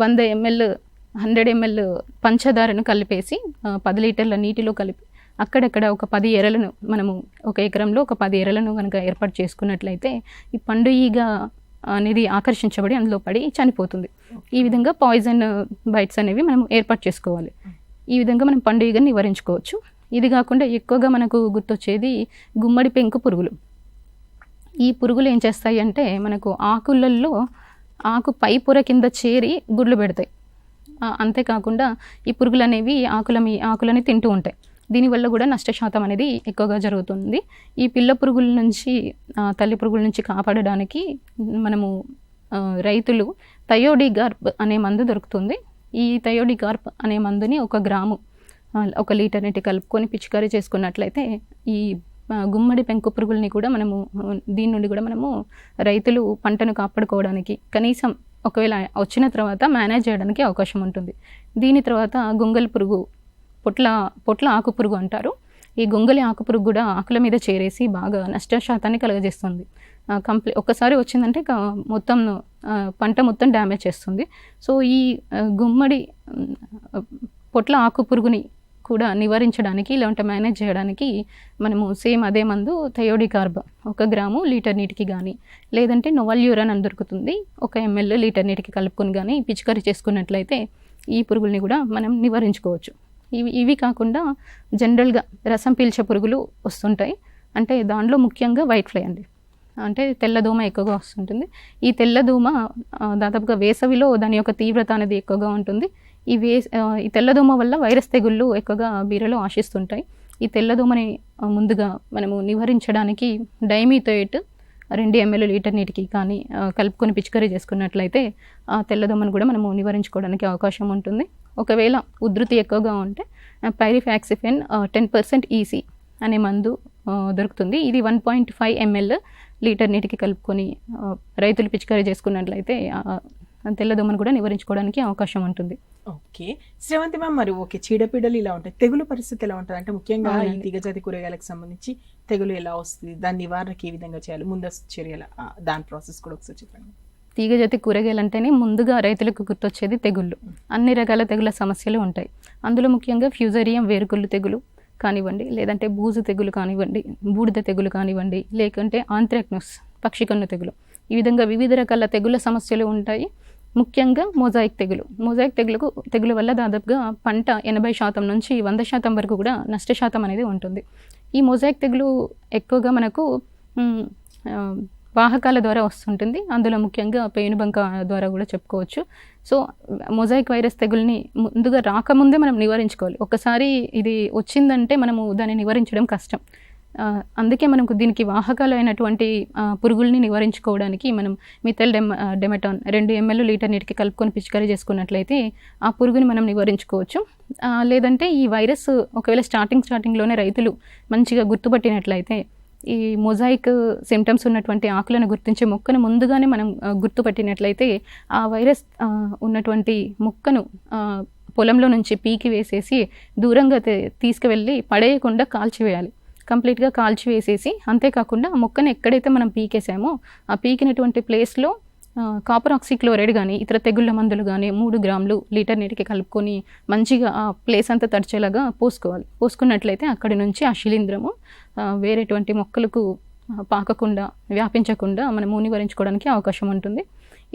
100 ml పంచదారను కలిపేసి 10 లీటర్ల నీటిలో కలిపి అక్కడక్కడ ఒక 10 ఎరలను మనము ఒక ఎకరంలో ఒక 10 ఎరలను కనుక ఏర్పాటు చేసుకున్నట్లయితే ఈ పండు ఈగ అనేది ఆకర్షించబడి అందులో పడి చనిపోతుంది. ఈ విధంగా పాయిజన్ బైట్స్ అనేవి మనం ఏర్పాటు చేసుకోవాలి. ఈ విధంగా మనం పండు ఈగని నివారించుకోవచ్చు. ఇది కాకుండా ఎక్కువగా మనకు గుర్తొచ్చేది గుమ్మడి పెంకు పురుగులు. ఈ పురుగులు ఏం చేస్తాయి అంటే మనకు ఆకులలో ఆకు పై పొర కింద చేరి గుడ్లు పెడతాయి. అంతేకాకుండా ఈ పురుగులు అనేవి ఆకులని తింటూ ఉంటాయి. దీనివల్ల కూడా నష్టశాతం అనేది ఎక్కువగా జరుగుతుంది. ఈ పిల్ల పురుగుల నుంచి తల్లి పురుగుల నుంచి కాపాడడానికి మనము రైతులు థయోడిగార్బ్ అనే మందు దొరుకుతుంది. ఈ థయోడిగార్బ్ అనే మందుని 1 గ్రాము 1 లీటర్ నీటి కలుపుకొని పిచికారీ చేసుకున్నట్లయితే ఈ గుమ్మడి పెంకు పురుగుల్ని కూడా మనము దీని నుండి కూడా మనము రైతులు పంటను కాపాడుకోవడానికి కనీసం ఒకవేళ వచ్చిన తర్వాత మేనేజ్ చేయడానికి అవకాశం ఉంటుంది. దీని తర్వాత గొంగలి పురుగు, పొట్ల ఆకు పురుగు అంటారు. ఈ గొంగలి ఆకు పురుగు కూడా ఆకుల మీద చేరేసి బాగా నష్టశాతాన్ని కలుగజేస్తుంది. ఒక్కసారి వచ్చిందంటే మొత్తం పంట మొత్తం డ్యామేజ్ చేస్తుంది. సో ఈ గుమ్మడి పొట్ల ఆకు పురుగుని కూడా నివారించడానికి ఇలాంటి మేనేజ్ చేయడానికి మనము సేమ్ అదే మందు థయోడిగార్బ్ 1 గ్రాము లీటర్ నీటికి కానీ, లేదంటే నోవల్యూరాన్ అని దొరుకుతుంది 1 ml లీటర్ నీటికి కలుపుకొని కానీ పిచికారీ చేసుకున్నట్లయితే ఈ పురుగుల్ని కూడా మనం నివారించుకోవచ్చు. ఇవి కాకుండా జనరల్గా రసం పీల్చే పురుగులు వస్తుంటాయి. అంటే దాంట్లో ముఖ్యంగా వైట్ ఫ్లై అండి, అంటే తెల్లదోమ ఎక్కువగా వస్తుంటుంది. ఈ తెల్లదోమ దాదాపుగా వేసవిలో దాని యొక్క తీవ్రత అనేది ఎక్కువగా ఉంటుంది. ఈ తెల్లదోమ వల్ల వైరస్ తెగుళ్ళు ఎక్కువగా బీరలో ఆశిస్తుంటాయి. ఈ తెల్లదోమని ముందుగా మనము నివారించడానికి డైమిథోయేట్ 2 ml లీటర్ నీటికి కానీ కలుపుకొని పిచికారీ చేసుకున్నట్లయితే ఆ తెల్లదోమను కూడా మనము నివారించుకోవడానికి అవకాశం ఉంటుంది. ఒకవేళ ఉధృతి ఎక్కువగా ఉంటే పైరిఫాక్సిఫెన్ 10% ఈసీ అనే మందు దొరుకుతుంది. ఇది 1.5 ml లీటర్ నీటికి కలుపుకొని రైతులు పిచికారీ చేసుకున్నట్లయితే తెల్లదోమను కూడా నివారించుకోవడానికి అవకాశం ఉంటుంది. ఓకే శ్రీవంతి మ్యామ్, మరి ఓకే చీడపీడలు ఇలా ఉంటాయి, తెగులు పరిస్థితి ఎలా ఉంటుంది? అంటే ముఖ్యంగా ఈ తీగజాతి కూరగాయలకు సంబంధించి తెగులు ఎలా వస్తుంది, దాని నివారణకి ఏ విధంగా చేయాలి, ముందస్తు చర్యల దాని ప్రాసెస్ కూడా ఒకసారి చెప్పండి. తీగజాతి కూరగాయలు అంటేనే ముందుగా రైతులకు గుర్తొచ్చేది తెగుళ్ళు. అన్ని రకాల తెగుళ్ళ సమస్యలు ఉంటాయి. అందులో ముఖ్యంగా ఫ్యూజేరియం వేరుకుళ్ళు తెగులు కానివ్వండి, లేదంటే బూజు తెగులు కానివ్వండి, బూడిద తెగులు కానివ్వండి, లేకుంటే ఆంథ్రాక్నోస్ పక్షికన్ను తెగులు, ఈ విధంగా వివిధ రకాల తెగుళ్ళ సమస్యలు ఉంటాయి. ముఖ్యంగా మొజాయిక్ తెగులు వల్ల దాదాపుగా పంట 80% నుంచి 100% వరకు కూడా నష్టశాతం అనేది ఉంటుంది. ఈ మొజాయిక్ తెగులు ఎక్కువగా మనకు వాహకాల ద్వారా వస్తుంటుంది. అందులో ముఖ్యంగా పేనుబంక ద్వారా కూడా చెప్పుకోవచ్చు. సో మొజాయిక్ వైరస్ తెగుల్ని ముందుగా రాకముందే మనం నివారించుకోవాలి. ఒకసారి ఇది వచ్చిందంటే మనము దాన్ని నివారించడం కష్టం. అందుకే మనకు దీనికి వాహకాలు అయినటువంటి పురుగుల్ని నివారించుకోవడానికి మనం మిథైల్ డెమెటాన్ 2 ml లీటర్ నీటికి కలుపుకొని పిచికారీ చేసుకున్నట్లయితే ఆ పురుగుని మనం నివారించుకోవచ్చు. లేదంటే ఈ వైరస్ ఒకవేళ స్టార్టింగ్లోనే రైతులు మంచిగా గుర్తుపట్టినట్లయితే ఈ మొజాయిక్ సిమ్టమ్స్ ఉన్నటువంటి ఆకులను గుర్తించే మొక్కను ముందుగానే మనం గుర్తుపట్టినట్లయితే ఆ వైరస్ ఉన్నటువంటి మొక్కను పొలంలో నుంచి పీకి వేసేసి దూరంగా తీసుకువెళ్ళి పడేయకుండా కాల్చివేయాలి. కంప్లీట్గా కాల్చివేసేసి, అంతేకాకుండా మొక్కను ఎక్కడైతే మనం పీకేసామో ఆ పీకినటువంటి ప్లేస్లో కాపర్ ఆక్సిక్లోరైడ్ కానీ ఇతర తెగుళ్ళ మందులు కానీ 3 గ్రాములు లీటర్ నీటికి కలుపుకొని మంచిగా ఆ ప్లేస్ అంతా తడిచేలాగా పోసుకోవాలి. పోసుకున్నట్లయితే అక్కడి నుంచి ఆ శిలీంధ్రము వేరేటువంటి మొక్కలకు పాకకుండా వ్యాపించకుండా మనము నివారించుకోవడానికి అవకాశం ఉంటుంది.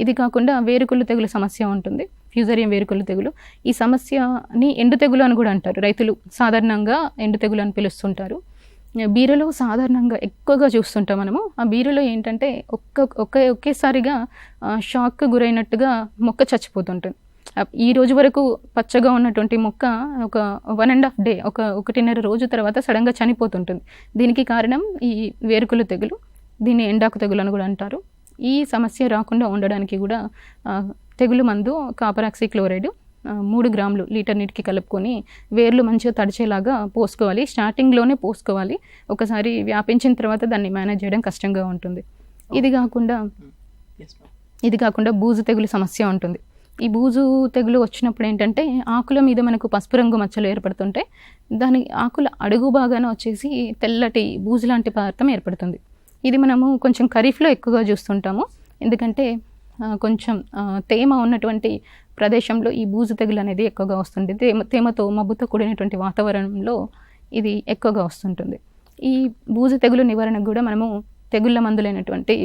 ఇది కాకుండా వేరుకుళ్ళు తెగులు సమస్య ఉంటుంది, ఫ్యూజరియం వేరుకుళ్ళు తెగులు. ఈ సమస్యని ఎండు తెగులు అని కూడా అంటారు. రైతులు సాధారణంగా ఎండు తెగులు అని పిలుస్తుంటారు. బీరలో సాధారణంగా ఎక్కువగా చూస్తుంటాం మనము. ఆ బీరలో ఏంటంటే ఒకేసారిగా షాక్ గురైనట్టుగా మొక్క చచ్చిపోతుంటుంది. ఈ రోజు వరకు పచ్చగా ఉన్నటువంటి మొక్క ఒక 1.5 డే 1.5 రోజు తర్వాత సడన్గా చనిపోతుంటుంది. దీనికి కారణం ఈ వేరుకుళ్ళు తెగులు, దీన్ని ఎండాకు తెగులు అని కూడా అంటారు. ఈ సమస్య రాకుండా ఉండడానికి కూడా తెగులు మందు కాపర్ ఆక్సిక్లోరైడ్ 3 గ్రాములు లీటర్ నీటికి కలుపుకొని వేర్లు మంచిగా తడిచేలాగా పోసుకోవాలి. స్టార్టింగ్లోనే పోసుకోవాలి. ఒకసారి వ్యాపించిన తర్వాత దాన్ని మేనేజ్ చేయడం కష్టంగా ఉంటుంది. ఇది కాకుండా బూజు తెగులు సమస్య ఉంటుంది. ఈ బూజు తెగులు వచ్చినప్పుడు ఏంటంటే ఆకుల మీద మనకు పసుపు రంగు మచ్చలు ఏర్పడుతుంటాయి. దాని ఆకుల అడుగు భాగాన వచ్చేసి తెల్లటి బూజు లాంటి పదార్థం ఏర్పడుతుంది. ఇది మనము కొంచెం ఖరీఫ్లో ఎక్కువగా చూస్తుంటాము. ఎందుకంటే కొంచెం తేమ ఉన్నటువంటి ప్రదేశంలో ఈ బూజు తెగులు అనేది ఎక్కువగా వస్తుంది. తేమతో మబ్బుతో కూడినటువంటి వాతావరణంలో ఇది ఎక్కువగా వస్తుంటుంది. ఈ బూజు తెగులు నివారణకు కూడా మనము తెగుళ్ళ మందులైనటువంటి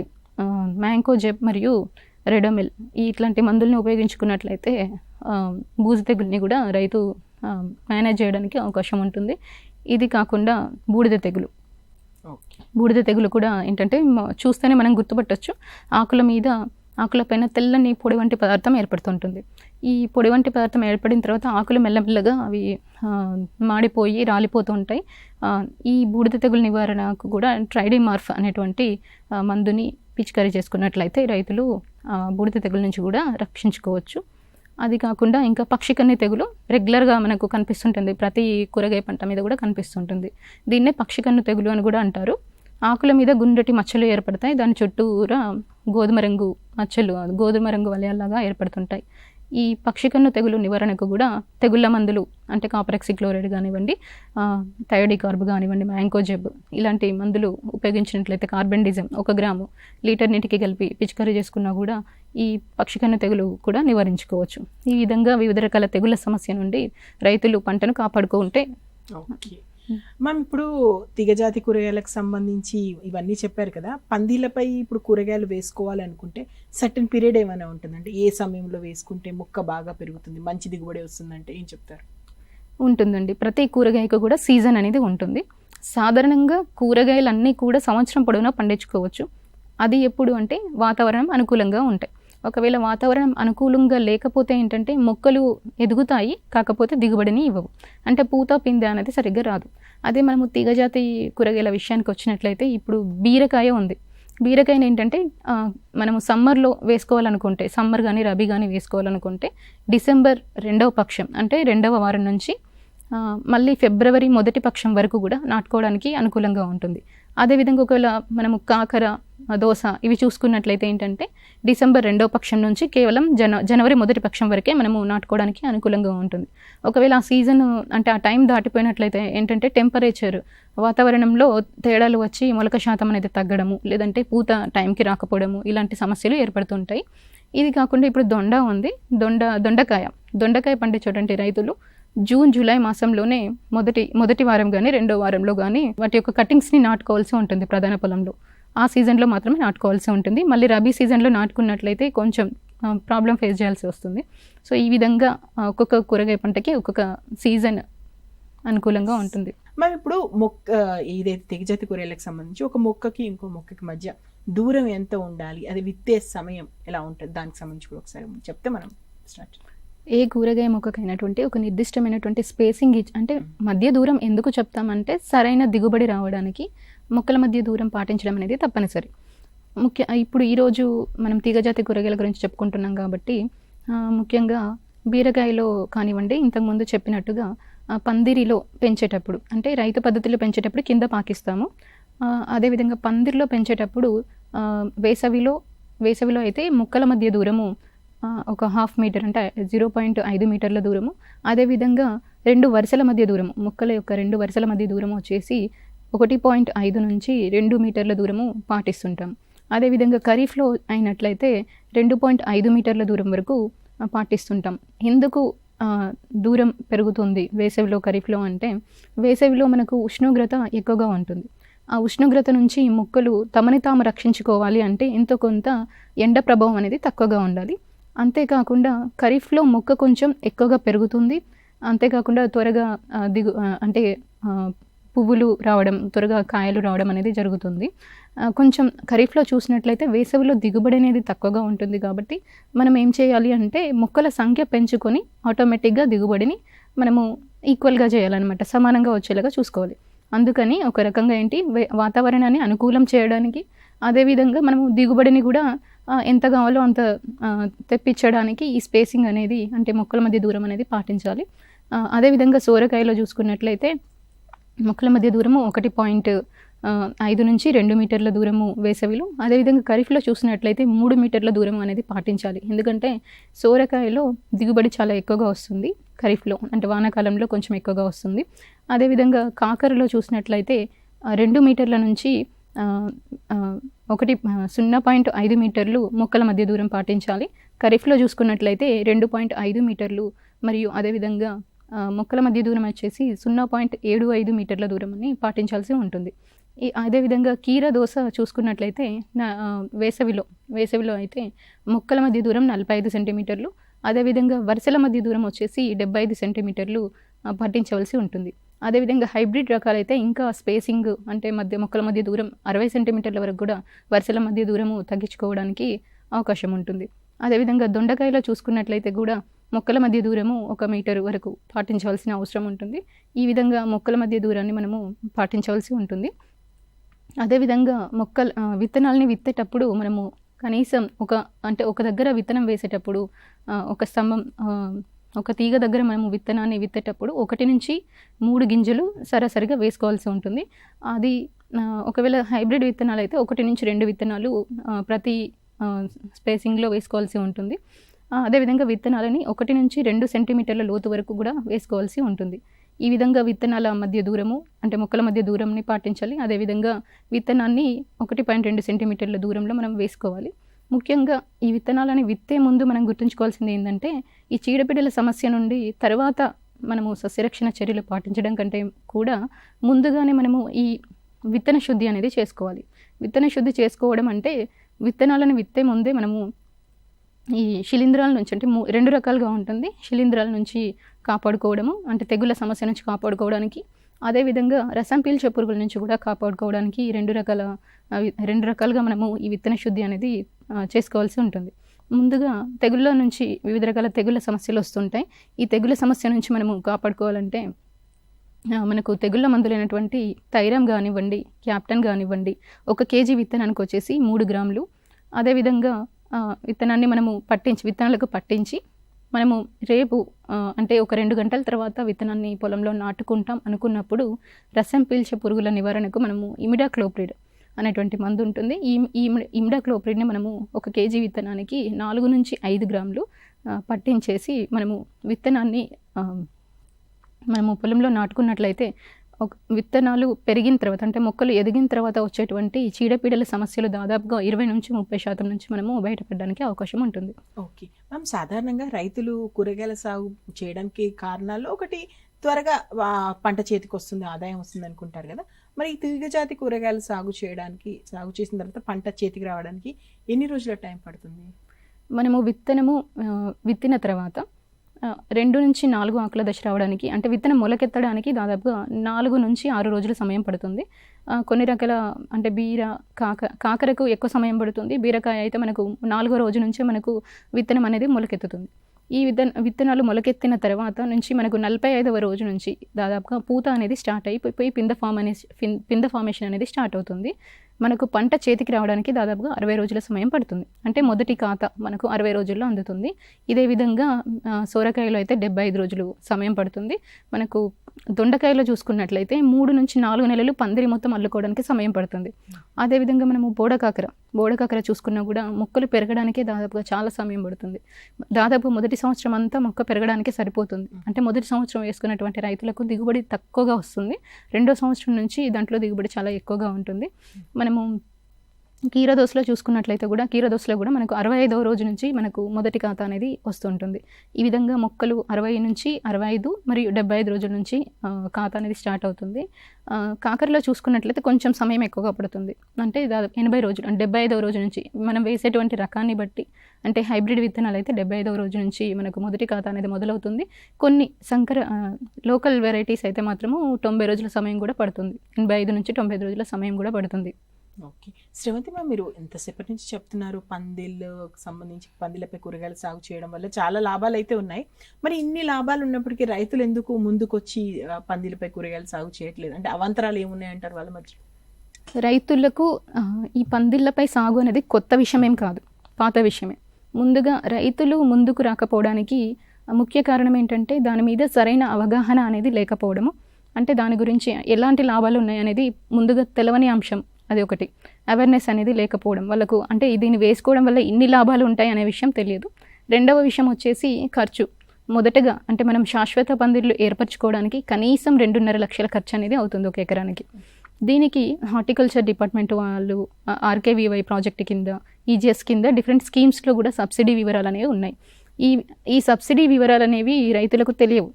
మ్యాంకోజెబ్ మరియు రెడోమిల్ ఇట్లాంటి మందుల్ని ఉపయోగించుకున్నట్లయితే బూజు తెగుల్ని కూడా రైతు మేనేజ్ చేయడానికి అవకాశం ఉంటుంది. ఇది కాకుండా బూడిద తెగులు కూడా ఏంటంటే చూస్తేనే మనం గుర్తుపట్టవచ్చు. ఆకుల పైన తెల్లని పొడి వంటి పదార్థం ఏర్పడుతుంటుంది. ఈ పొడి వంటి పదార్థం ఏర్పడిన తర్వాత ఆకులు మెల్లమెల్లగా అవి మాడిపోయి రాలిపోతూ ఉంటాయి. ఈ బూడిద తెగులు నివారణకు కూడా ట్రైడిమార్ఫ్ అనేటువంటి మందుని పిచికారీ చేసుకున్నట్లయితే రైతులు బూడిద తెగుల నుంచి కూడా రక్షించుకోవచ్చు. అది కాకుండా ఇంకా పక్షికన్ను తెగులు రెగ్యులర్గా మనకు కనిపిస్తుంటుంది. ప్రతి కూరగాయ పంట మీద కూడా కనిపిస్తుంటుంది. దీన్నే పక్షికన్ను తెగులు అని కూడా అంటారు. ఆకుల మీద గుండ్రటి మచ్చలు ఏర్పడతాయి. దాని చుట్టూరా గోధుమ రంగు వలయాల్లాగా ఏర్పడుతుంటాయి. ఈ పక్షికన్ను తెగులు నివారణకు కూడా తెగుళ్ళ మందులు అంటే కాపర్ ఆక్సిక్లోరైడ్ కానివ్వండి, థయోడికార్బ్ కానివ్వండి, మ్యాంకోజెబ్ ఇలాంటి మందులు ఉపయోగించినట్లయితే కార్బెండిజం 1 గ్రాము లీటర్ నీటికి కలిపి పిచికారీ చేసుకున్నా కూడా ఈ పక్షికన్ను తెగులు కూడా నివారించుకోవచ్చు. ఈ విధంగా వివిధ రకాల తెగుళ్ళ సమస్య నుండి రైతులు పంటను కాపాడుకుంటే. ఓకే మ్యామ్, ఇప్పుడు తీగజాతి కూరగాయలకు సంబంధించి ఇవన్నీ చెప్పారు కదా. పందిళ్ళపై ఇప్పుడు కూరగాయలు వేసుకోవాలనుకుంటే సర్టెన్ పీరియడ్ ఏమైనా ఉంటుందంటే ఏ సమయంలో వేసుకుంటే మొక్క బాగా పెరుగుతుంది, మంచి దిగుబడి వస్తుందంటే ఏం చెప్తారు? ఉంటుందండి. ప్రతి కూరగాయకు కూడా సీజన్ అనేది ఉంటుంది. సాధారణంగా కూరగాయలన్నీ కూడా సంవత్సరం పొడవునా పండించుకోవచ్చు. అది ఎప్పుడు అంటే వాతావరణం అనుకూలంగా ఉంటాయి. ఒకవేళ వాతావరణం అనుకూలంగా లేకపోతే ఏంటంటే మొక్కలు ఎదుగుతాయి, కాకపోతే దిగుబడిని ఇవ్వవు. అంటే పూత పిందె అనేది సరిగ్గా రాదు. అదే మనము తీగజాతి కూరగాయల విషయానికి వచ్చినట్లయితే ఇప్పుడు బీరకాయ ఉంది. బీరకాయని ఏంటంటే మనము సమ్మర్లో వేసుకోవాలనుకుంటే, సమ్మర్ కానీ రబీ కానీ వేసుకోవాలనుకుంటే డిసెంబర్ 2వ పక్షం అంటే 2వ వారం నుంచి మళ్ళీ ఫిబ్రవరి 1వ పక్షం వరకు కూడా నాటుకోవడానికి అనుకూలంగా ఉంటుంది. అదేవిధంగా ఒకవేళ మనము కాకర, దోస ఇవి చూసుకున్నట్లయితే ఏంటంటే డిసెంబర్ 2వ పక్షం నుంచి కేవలం జనవరి 1వ పక్షం వరకే మనము నాటుకోవడానికి అనుకూలంగా ఉంటుంది. ఒకవేళ ఆ సీజన్ అంటే ఆ టైం దాటిపోయినట్లయితే ఏంటంటే టెంపరేచర్ వాతావరణంలో తేడాలు వచ్చి మొలక శాతం అనేది తగ్గడము, లేదంటే పూత టైంకి రాకపోవడము ఇలాంటి సమస్యలు ఏర్పడుతుంటాయి. ఇది కాకుండా ఇప్పుడు దొండ ఉంది. దొండకాయ పండించేటువంటి రైతులు జూన్ జూలై మాసంలోనే మొదటి వారం కానీ 2వ వారంలో కానీ వాటి యొక్క కటింగ్స్ని నాటుకోవాల్సి ఉంటుంది. ప్రధాన పొలంలో ఆ సీజన్లో మాత్రమే నాటుకోవాల్సి ఉంటుంది. మళ్ళీ రబీ సీజన్లో నాటుకున్నట్లయితే కొంచెం ప్రాబ్లం ఫేస్ చేయాల్సి వస్తుంది. సో ఈ విధంగా ఒక్కొక్క కూరగాయ పంటకి ఒక్కొక్క సీజన్ అనుకూలంగా ఉంటుంది. మరి ఇప్పుడు ఇదైతే తీగజాతి కూరగాయలకు సంబంధించి ఒక మొక్కకి ఇంకో మొక్కకి మధ్య దూరం ఎంత ఉండాలి, అది విత్తే సమయం ఎలా ఉంటుంది, దానికి సంబంధించి కూడా ఒకసారి చెప్తే మనం స్టార్ట్. ఏ కూరగాయ మొక్కకైనటువంటి ఒక నిర్దిష్టమైనటువంటి స్పేసింగ్ అంటే మధ్య దూరం ఎందుకు చెప్తామంటే సరైన దిగుబడి రావడానికి మొక్కల మధ్య దూరం పాటించడం అనేది తప్పనిసరి. ఇప్పుడు ఈరోజు మనం తీగజాతి కూరగాయల గురించి చెప్పుకుంటున్నాం కాబట్టి ముఖ్యంగా బీరకాయలో కానివ్వండి, ఇంతకుముందు చెప్పినట్టుగా పందిరిలో పెంచేటప్పుడు అంటే రైతు పద్ధతిలో పెంచేటప్పుడు కింద పాకిస్తాము. అదేవిధంగా పందిరిలో పెంచేటప్పుడు వేసవిలో అయితే మొక్కల మధ్య దూరము ఒక 1/2 మీటర్ అంటే 0.5 మీటర్ల దూరము. అదేవిధంగా 2 వరుసల మధ్య దూరము, మొక్కల యొక్క 2 వరుసల మధ్య దూరము వచ్చేసి 1.5 నుంచి 2 మీటర్ల దూరము పాటిస్తుంటాం. అదేవిధంగా ఖరీఫ్లో అయినట్లయితే 2.5 మీటర్ల దూరం వరకు పాటిస్తుంటాం. ఎందుకు దూరం పెరుగుతుంది వేసవిలో ఖరీఫ్లో అంటే, వేసవిలో మనకు ఉష్ణోగ్రత ఎక్కువగా ఉంటుంది. ఆ ఉష్ణోగ్రత నుంచి మొక్కలు తమని తాము రక్షించుకోవాలి అంటే ఎంతో కొంత ఎండ ప్రభావం అనేది తక్కువగా ఉండాలి. అంతేకాకుండా ఖరీఫ్లో మొక్క కొంచెం ఎక్కువగా పెరుగుతుంది. అంతేకాకుండా త్వరగా అంటే పువ్వులు రావడం, త్వరగా కాయలు రావడం అనేది జరుగుతుంది. కొంచెం ఖరీఫ్లో చూసినట్లయితే వేసవిలో దిగుబడి అనేది తక్కువగా ఉంటుంది. కాబట్టి మనం ఏం చేయాలి అంటే మొక్కల సంఖ్య పెంచుకొని ఆటోమేటిక్గా దిగుబడిని మనము ఈక్వల్గా చేయాలన్నమాట, సమానంగా వచ్చేలాగా చూసుకోవాలి. అందుకని ఒక రకంగా వాతావరణాన్ని అనుకూలం చేయడానికి, అదేవిధంగా మనము దిగుబడిని కూడా ఎంత కావాలో అంత తెప్పించడానికి ఈ స్పేసింగ్ అనేది, అంటే మొక్కల మధ్య దూరం అనేది పాటించాలి. అదేవిధంగా సోరకాయలో చూసుకున్నట్లయితే మొక్కల మధ్య దూరము 1.5 నుంచి 2 మీటర్ల దూరము వేసవిలో, అదేవిధంగా ఖరీఫ్లో చూసినట్లయితే 3 మీటర్ల దూరం అనేది పాటించాలి. ఎందుకంటే సోరకాయలో దిగుబడి చాలా ఎక్కువగా వస్తుంది ఖరీఫ్లో, అంటే వానాకాలంలో కొంచెం ఎక్కువగా వస్తుంది. అదేవిధంగా కాకరలో చూసినట్లయితే 2 మీటర్ల నుంచి 0.5 మీటర్లు మొక్కల మధ్య దూరం పాటించాలి. ఖరీఫ్లో చూసుకున్నట్లయితే 2.5 మీటర్లు, మరియు అదేవిధంగా మొక్కల మధ్య దూరం వచ్చేసి 0.75 మీటర్ల దూరం అని పాటించాల్సి ఉంటుంది. అదేవిధంగా కీర దోస చూసుకున్నట్లయితే వేసవిలో అయితే మొక్కల మధ్య దూరం 45 సెంటీమీటర్లు, అదేవిధంగా వరుసల మధ్య దూరం వచ్చేసి 75 సెంటీమీటర్లు పాటించవలసి ఉంటుంది. అదేవిధంగా హైబ్రిడ్ రకాలైతే ఇంకా స్పేసింగ్, అంటే మొక్కల మధ్య దూరం 60 సెంటీమీటర్ల వరకు కూడా వరుసల మధ్య దూరము తగ్గించుకోవడానికి అవకాశం ఉంటుంది. అదేవిధంగా దొండకాయలో చూసుకున్నట్లయితే కూడా మొక్కల మధ్య దూరము 1 మీటర్ వరకు పాటించవలసిన అవసరం ఉంటుంది. ఈ విధంగా మొక్కల మధ్య దూరాన్ని మనము పాటించవలసి ఉంటుంది. అదేవిధంగా విత్తనాలని విత్తేటప్పుడు మనము కనీసం ఒక దగ్గర విత్తనం వేసేటప్పుడు ఒక స్తంభం, ఒక తీగ దగ్గర మనము విత్తనాన్ని విత్తేటప్పుడు 1 నుంచి 3 గింజలు సరాసరిగా వేసుకోవాల్సి ఉంటుంది. అది ఒకవేళ హైబ్రిడ్ విత్తనాలు అయితే 1 నుంచి 2 విత్తనాలు ప్రతి స్పేసింగ్లో వేసుకోవాల్సి ఉంటుంది. అదేవిధంగా విత్తనాలని 1 నుంచి 2 సెంటీమీటర్ల లోతు వరకు కూడా వేసుకోవాల్సి ఉంటుంది. ఈ విధంగా విత్తనాల మధ్య దూరము, అంటే మొక్కల మధ్య దూరంని పాటించాలి. అదేవిధంగా విత్తనాన్ని 1.2 సెంటీమీటర్ల దూరంలో మనం వేసుకోవాలి. ముఖ్యంగా ఈ విత్తనాలని విత్తే ముందు మనం గుర్తుంచుకోవాల్సింది ఏంటంటే, ఈ చీడపీడల సమస్య నుండి తర్వాత మనము సస్యరక్షణ చర్యలు పాటించడం కంటే కూడా ముందుగానే మనము ఈ విత్తన శుద్ధి అనేది చేసుకోవాలి. విత్తన శుద్ధి చేసుకోవడం అంటే విత్తనాలను విత్తే ముందే మనము ఈ శిలీంధ్రాల నుంచి, అంటే 2 రకాలుగా ఉంటుంది, శిలీంధ్రాల నుంచి కాపాడుకోవడము, అంటే తెగుళ్ళ సమస్య నుంచి కాపాడుకోవడానికి, అదేవిధంగా రసం పీల్చే పురుగుల నుంచి కూడా కాపాడుకోవడానికి 2 రకాలుగా మనము ఈ విత్తన శుద్ధి అనేది చేసుకోవాల్సి ఉంటుంది. ముందుగా తెగుళ్ళ నుంచి వివిధ రకాల తెగుళ్ళ సమస్యలు వస్తుంటాయి. ఈ తెగుళ్ళ సమస్య నుంచి మనము కాపాడుకోవాలంటే మనకు తెగుళ్ళ మందులైనటువంటి థైరామ్ కానివ్వండి, క్యాప్టన్ కానివ్వండి, 1 కేజీ విత్తనానికి వచ్చేసి 3 గ్రాములు. అదేవిధంగా విత్తనాన్ని మనము విత్తనాలకు పట్టించి మనము రేపు అంటే ఒక 2 గంటల తర్వాత విత్తనాన్ని పొలంలో నాటుకుంటాం అనుకున్నప్పుడు రసం పీల్చే పురుగుల నివారణకు మనము ఇమిడాక్లోప్రిడ్ అనేటువంటి మందు ఉంటుంది. ఈ ఇమిడాక్లోప్రిడ్ని మనము 1 కేజీ విత్తనానికి 4 నుంచి 5 గ్రాములు పట్టించేసి మనము విత్తనాన్ని మనము పొలంలో నాటుకున్నట్లయితే విత్తనాలు పెరిగిన తర్వాత, అంటే మొక్కలు ఎదిగిన తర్వాత వచ్చేటువంటి చీడపీడల సమస్యలు దాదాపుగా 20 నుంచి 30% నుంచి మనము బయటపడడానికి అవకాశం ఉంటుంది. ఓకే మ్యామ్, సాధారణంగా రైతులు కూరగాయల సాగు చేయడానికి కారణాల్లో ఒకటి త్వరగా పంట చేతికి వస్తుంది, ఆదాయం వస్తుంది అనుకుంటారు కదా. మరి ఈ తీగజాతి కూరగాయలు సాగు చేసిన తర్వాత పంట చేతికి రావడానికి ఎన్ని రోజుల టైం పడుతుంది? మనము విత్తిన తర్వాత 2 నుంచి 4 ఆకుల దశ రావడానికి, అంటే విత్తనం మొలకెత్తడానికి దాదాపుగా 4 నుంచి 6 రోజుల సమయం పడుతుంది. కొన్ని రకాల, అంటే కాకరకు ఎక్కువ సమయం పడుతుంది. బీరకాయ అయితే మనకు 4వ రోజు నుంచే మనకు విత్తనం అనేది మొలకెత్తుతుంది. ఈ విత్తనాలు మొలకెత్తిన తర్వాత నుంచి మనకు 45వ రోజు నుంచి దాదాపుగా పూత అనేది స్టార్ట్ అయిపోయి పింద ఫార్మేషన్ అనేది స్టార్ట్ అవుతుంది. మనకు పంట చేతికి రావడానికి దాదాపుగా 60 రోజుల సమయం పడుతుంది. అంటే మొదటి కాత మనకు 60 రోజుల్లో అందుతుంది. ఇదే విధంగా సోరకాయలో అయితే 75 రోజులు సమయం పడుతుంది. మనకు దొండకాయలో చూసుకున్నట్లయితే 3 నుంచి 4 నెలలు పందిరి మొత్తం అల్లుకోవడానికి సమయం పడుతుంది. అదేవిధంగా మనము బోడకాకర చూసుకున్నా కూడా మొక్కలు పెరగడానికే దాదాపుగా చాలా సమయం పడుతుంది. దాదాపు మొదటి సంవత్సరం అంతా మొక్క పెరగడానికి సరిపోతుంది. అంటే మొదటి సంవత్సరం వేసుకున్నటువంటి రైతులకు దిగుబడి తక్కువగా వస్తుంది. 2వ సంవత్సరం నుంచి దాంట్లో దిగుబడి చాలా ఎక్కువగా ఉంటుంది. మనము కీరదోసలో చూసుకున్నట్లయితే కూడా కీరదోసలో కూడా మనకు 65వ రోజు నుంచి మనకు మొదటి ఖాతా అనేది వస్తుంటుంది. ఈ విధంగా మొక్కలు 60 నుంచి 65 మరియు 75 రోజుల నుంచి ఖాతా అనేది స్టార్ట్ అవుతుంది. కాకరలో చూసుకున్నట్లయితే కొంచెం సమయం ఎక్కువగా పడుతుంది. అంటే దాదాపు 80 రోజులు, 75వ రోజు నుంచి మనం వేసేటువంటి రకాన్ని బట్టి, అంటే హైబ్రిడ్ విత్తనాలు అయితే 75వ రోజు నుంచి మనకు మొదటి ఖాతా అనేది మొదలవుతుంది. కొన్ని లోకల్ వెరైటీస్ అయితే మాత్రము 90 రోజుల సమయం కూడా పడుతుంది. 85 నుంచి 95 రోజుల సమయం కూడా పడుతుంది. ఓకే, శ్రీమతిమా, మీరు ఎంతసేపటి నుంచి చెప్తున్నారు పందిళ్ళకు సంబంధించి, పందిళ్ళపై కూరగాయలు సాగు చేయడం వల్ల చాలా లాభాలు అయితే ఉన్నాయి. మరి ఇన్ని లాభాలు ఉన్నప్పటికీ రైతులు ఎందుకు ముందుకొచ్చి పందిళ్ళపై కూరగాయలు సాగు చేయట్లేదు? అంటే అవాంతరాలు ఏమున్నాయంటారు వాళ్ళ మధ్య? రైతులకు ఈ పందిళ్ళపై సాగు అనేది కొత్త విషయం ఏం కాదు, పాత విషయమే. ముందుగా రైతులు ముందుకు రాకపోవడానికి ముఖ్య కారణం ఏంటంటే దాని మీద సరైన అవగాహన అనేది లేకపోవడము. అంటే దాని గురించి ఎలాంటి లాభాలు ఉన్నాయి అనేది ముందుగా తెలవని అంశం, అది ఒకటి. అవేర్నెస్ అనేది లేకపోవడం వాళ్ళకు, అంటే దీన్ని వేసుకోవడం వల్ల ఇన్ని లాభాలు ఉంటాయి అనే విషయం తెలియదు. రెండవ విషయం వచ్చేసి ఖర్చు. మొదటగా అంటే మనం శాశ్వత పందిళ్ళు ఏర్పరచుకోవడానికి కనీసం 2.5 లక్షల ఖర్చు అనేది అవుతుంది ఒక ఎకరానికి. దీనికి హార్టికల్చర్ డిపార్ట్మెంట్ వాళ్ళు ఆర్కేవీవై ప్రాజెక్ట్ కింద, ఈజీఎస్ కింద డిఫరెంట్ స్కీమ్స్లో కూడా సబ్సిడీ వివరాలు అనేవి ఉన్నాయి. ఈ సబ్సిడీ వివరాలు అనేవి రైతులకు తెలియవు.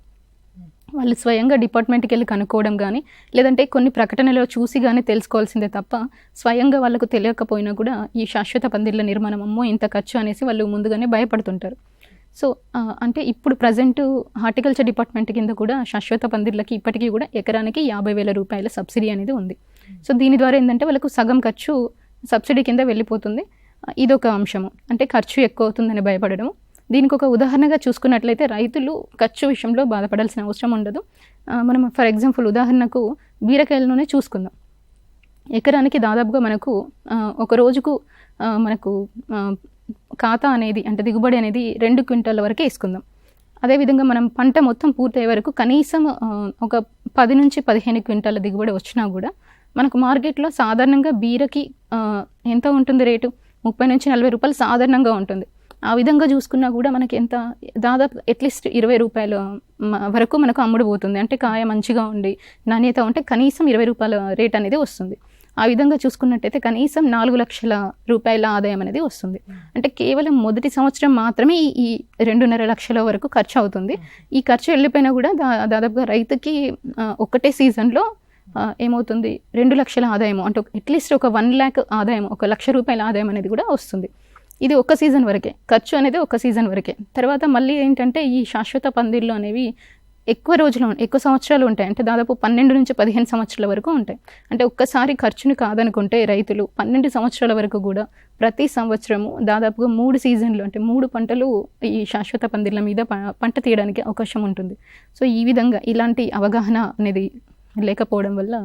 వాళ్ళు స్వయంగా డిపార్ట్మెంట్కి వెళ్ళి కనుక్కోవడం కానీ, లేదంటే కొన్ని ప్రకటనలో చూసి కానీ తెలుసుకోవాల్సిందే తప్ప స్వయంగా వాళ్ళకు తెలియకపోయినా కూడా ఈ శాశ్వత పందిళ్ళ నిర్మాణం అమ్మో ఇంత ఖర్చు అనేసి వాళ్ళు ముందుగానే భయపడుతుంటారు. సో అంటే ఇప్పుడు ప్రజెంట్ హార్టికల్చర్ డిపార్ట్మెంట్ కింద కూడా శాశ్వత పందిళ్ళకి ఇప్పటికీ కూడా ఎకరానికి 50,000 రూపాయల సబ్సిడీ అనేది ఉంది. సో దీని ద్వారా ఏంటంటే వాళ్ళకు సగం ఖర్చు సబ్సిడీ కింద వెళ్ళిపోతుంది. ఇదొక అంశము, అంటే ఖర్చు ఎక్కువ అవుతుందని భయపడడం. దీనికి ఒక ఉదాహరణగా చూసుకున్నట్లయితే రైతులు ఖర్చు విషయంలో బాధపడాల్సిన అవసరం ఉండదు. మనం ఫర్ ఎగ్జాంపుల్ ఉదాహరణకు బీరకాయలలోనే చూసుకుందాం. ఎకరానికి దాదాపుగా మనకు ఒక రోజుకు మనకు ఖాతా అనేది, అంటే దిగుబడి అనేది 2 క్వింటాల వరకే వేసుకుందాం. అదేవిధంగా మనం పంట మొత్తం పూర్తయ్యే వరకు కనీసం ఒక 10 నుంచి 15 క్వింటాల దిగుబడి వచ్చినా కూడా మనకు మార్కెట్లో సాధారణంగా బీరకి ఎంత ఉంటుంది రేటు? 30 నుంచి 40 రూపాయలు సాధారణంగా ఉంటుంది. ఆ విధంగా చూసుకున్నా కూడా మనకి ఎంత, దాదాపు అట్లీస్ట్ 20 రూపాయల వరకు మనకు అమ్ముడుపోతుంది. అంటే కాయ మంచిగా ఉండి నాణ్యత ఉంటే కనీసం 20 రూపాయల రేట్ అనేది వస్తుంది. ఆ విధంగా చూసుకున్నట్టయితే కనీసం 4 లక్షల రూపాయల ఆదాయం అనేది వస్తుంది. అంటే కేవలం మొదటి సంవత్సరం మాత్రమే ఈ 2.5 లక్షల వరకు ఖర్చు అవుతుంది. ఈ ఖర్చు వెళ్ళిపోయినా కూడా దాదాపుగా రైతుకి ఒకటే సీజన్లో ఏమవుతుంది, 2 లక్షల ఆదాయం, అంటే అట్లీస్ట్ ఒక 1 lakh ఆదాయం, 1 లక్ష రూపాయల ఆదాయం అనేది కూడా వస్తుంది. ఇది ఒక సీజన్ వరకే, ఖర్చు అనేది ఒక సీజన్ వరకే. తర్వాత మళ్ళీ ఏంటంటే ఈ శాశ్వత పందిళ్ళు అనేవి ఎక్కువ సంవత్సరాలు ఉంటాయి. అంటే దాదాపు 12 నుంచి 15 సంవత్సరాల వరకు ఉంటాయి. అంటే ఒక్కసారి ఖర్చును కాదనుకుంటే రైతులు 12 సంవత్సరాల వరకు కూడా ప్రతి సంవత్సరము దాదాపుగా 3 సీజన్లు, అంటే 3 పంటలు ఈ శాశ్వత పందిళ్ళ మీద పంట తీయడానికి అవకాశం ఉంటుంది. సో ఈ విధంగా ఇలాంటి అవగాహన అనేది లేకపోవడం వల్ల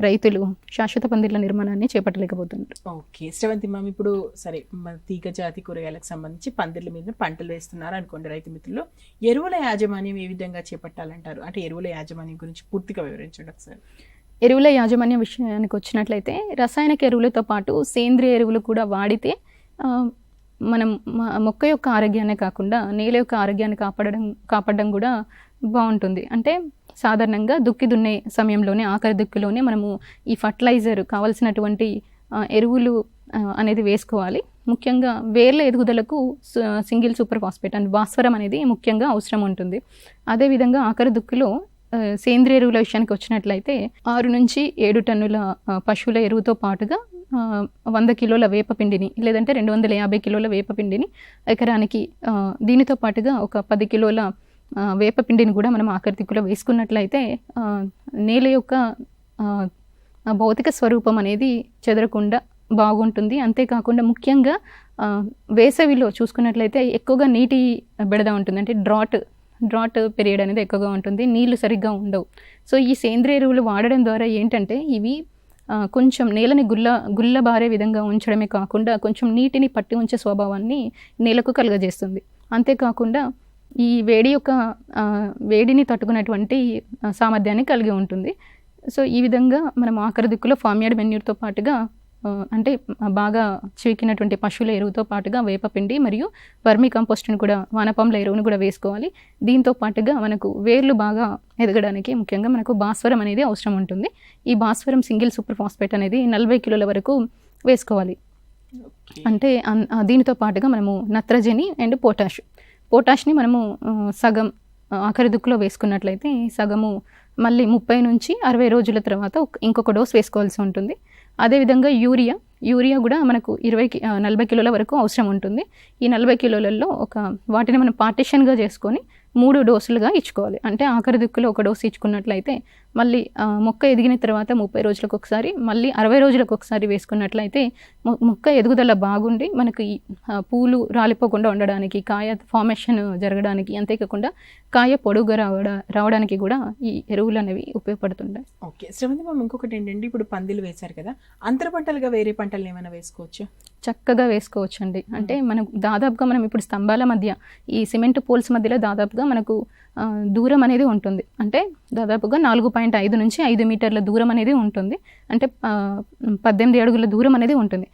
రైతులు శాశ్వత పందిళ్ళ నిర్మాణాన్ని చేపట్టలేకపోతున్నారు. ఓకే, శ్రవంతి మ్యామ్, ఇప్పుడు సరే తీగ జాతి కూరగాయలకు సంబంధించి పందిళ్ళ మీద పంటలు వేస్తున్నారు అనుకోండి రైతు మిత్రులు, ఎరువుల యాజమాన్యం ఏ విధంగా చేపట్టాలంటారు? అంటే ఎరువుల యాజమాన్యం గురించి పూర్తిగా వివరించండి ఒకసారి. ఎరువుల యాజమాన్యం విషయానికి వచ్చినట్లయితే రసాయనిక ఎరువులతో పాటు సేంద్రియ ఎరువులు కూడా వాడితే మనం మొక్క యొక్క ఆరోగ్యాన్ని కాకుండా నేల యొక్క ఆరోగ్యాన్ని కాపాడడం కూడా బాగుంటుంది. అంటే సాధారణంగా దుక్కి దున్నే సమయంలోనే, ఆఖరి దుక్కిలోనే మనము ఈ ఫర్టిలైజర్ కావాల్సినటువంటి ఎరువులు అనేది వేసుకోవాలి. ముఖ్యంగా వేర్ల ఎదుగుదలకు సింగిల్ సూపర్ ఫాస్ఫేట్ అండ్ భాస్వరం అనేది ముఖ్యంగా అవసరం ఉంటుంది. అదేవిధంగా ఆఖరి దుక్కిలో సేంద్రియ ఎరువుల విషయానికి వచ్చినట్లయితే 6 నుంచి 7 టన్నుల పశువుల ఎరువుతో పాటుగా 100 కిలోల వేపపిండిని, లేదంటే 250 కిలోల వేపపిండిని ఎకరానికి, దీనితో పాటుగా ఒక 10 కిలోల వేపపిండిని కూడా మనం ఆఖరి దిక్కులో వేసుకున్నట్లయితే నేల యొక్క భౌతిక స్వరూపం అనేది చెదరకుండా బాగుంటుంది. అంతేకాకుండా ముఖ్యంగా వేసవిలో చూసుకున్నట్లయితే ఎక్కువగా నీటి బెడద ఉంటుంది. అంటే డ్రాట్ పీరియడ్ అనేది ఎక్కువగా ఉంటుంది, నీళ్లు సరిగ్గా ఉండవు. సో ఈ సేంద్రియ ఎరువులు వాడడం ద్వారా ఏంటంటే ఇవి కొంచెం నేలని గుల్లబారే విధంగా ఉంచడమే కాకుండా కొంచెం నీటిని పట్టి ఉంచే స్వభావాన్ని నేలకు కలుగజేస్తుంది. అంతేకాకుండా ఈ వేడిని తట్టుకునేటువంటి సామర్థ్యాన్ని కలిగి ఉంటుంది. సో ఈ విధంగా మనం ఆఖరి దిక్కులో ఫామ్ యార్డ్ మెన్యూర్తో పాటుగా, అంటే బాగా చివికినటువంటి పశువుల ఎరువుతో పాటుగా వేపపిండి మరియు వర్మీ కంపోస్ట్ని కూడా, వానపాముల ఎరువును కూడా వేసుకోవాలి. దీంతో పాటుగా మనకు వేర్లు బాగా ఎదగడానికి ముఖ్యంగా మనకు భాస్వరం అనేది అవసరం ఉంటుంది. ఈ భాస్వరం సింగిల్ సూపర్ ఫాస్ఫేట్ అనేది 40 కిలోల వరకు వేసుకోవాలి. అంటే దీనితో పాటుగా మనము నత్రజని అండ్ పొటాష్ని మనము సగం ఆఖరి దుక్కులో వేసుకున్నట్లయితే సగము మళ్ళీ 30 నుంచి 60 రోజుల తర్వాత ఇంకొక డోస్ వేసుకోవాల్సి ఉంటుంది. అదేవిధంగా యూరియా కూడా మనకు 40 కిలోల వరకు అవసరం ఉంటుంది. ఈ 40 కిలోలలో వాటిని మనం పార్టిషన్గా చేసుకొని 3 డోసులుగా ఇచ్చుకోవాలి. అంటే ఆఖరి దిక్కులో ఒక డోసు ఇచ్చుకున్నట్లయితే మళ్ళీ మొక్క ఎదిగిన తర్వాత 30 రోజులకు ఒకసారి, మళ్ళీ 60 రోజులకు ఒకసారి వేసుకున్నట్లయితే మొక్క ఎదుగుదల బాగుండి మనకి పూలు రాలిపోకుండా ఉండడానికి, కాయ ఫార్మేషన్ జరగడానికి, అంతేకాకుండా కాయ పొడుగుగా రావడానికి కూడా ఈ ఎరువులు అనేవి ఉపయోగపడుతుంటాయి. ఓకే శ్రీమతి మ్యామ్, ఇంకొకటి ఏంటంటే ఇప్పుడు పందిలు వేశారు కదా, అంతర పంటలుగా వేరే పంటలు ఏమైనా వేసుకోవచ్చు? చక్కగా వేసుకోవచ్చు అండి. అంటే మనం ఇప్పుడు స్తంభాల మధ్య ఈ సిమెంట్ పోల్స్ మధ్యలో దాదాపుగా మనకు దూరం అనేది ఉంటుంది. అంటే దాదాపుగా 4.5 నుంచి 5 మీటర్ల దూరం అనేది ఉంటుంది. అంటే 18 అడుగుల దూరం అనేది ఉంటుంది.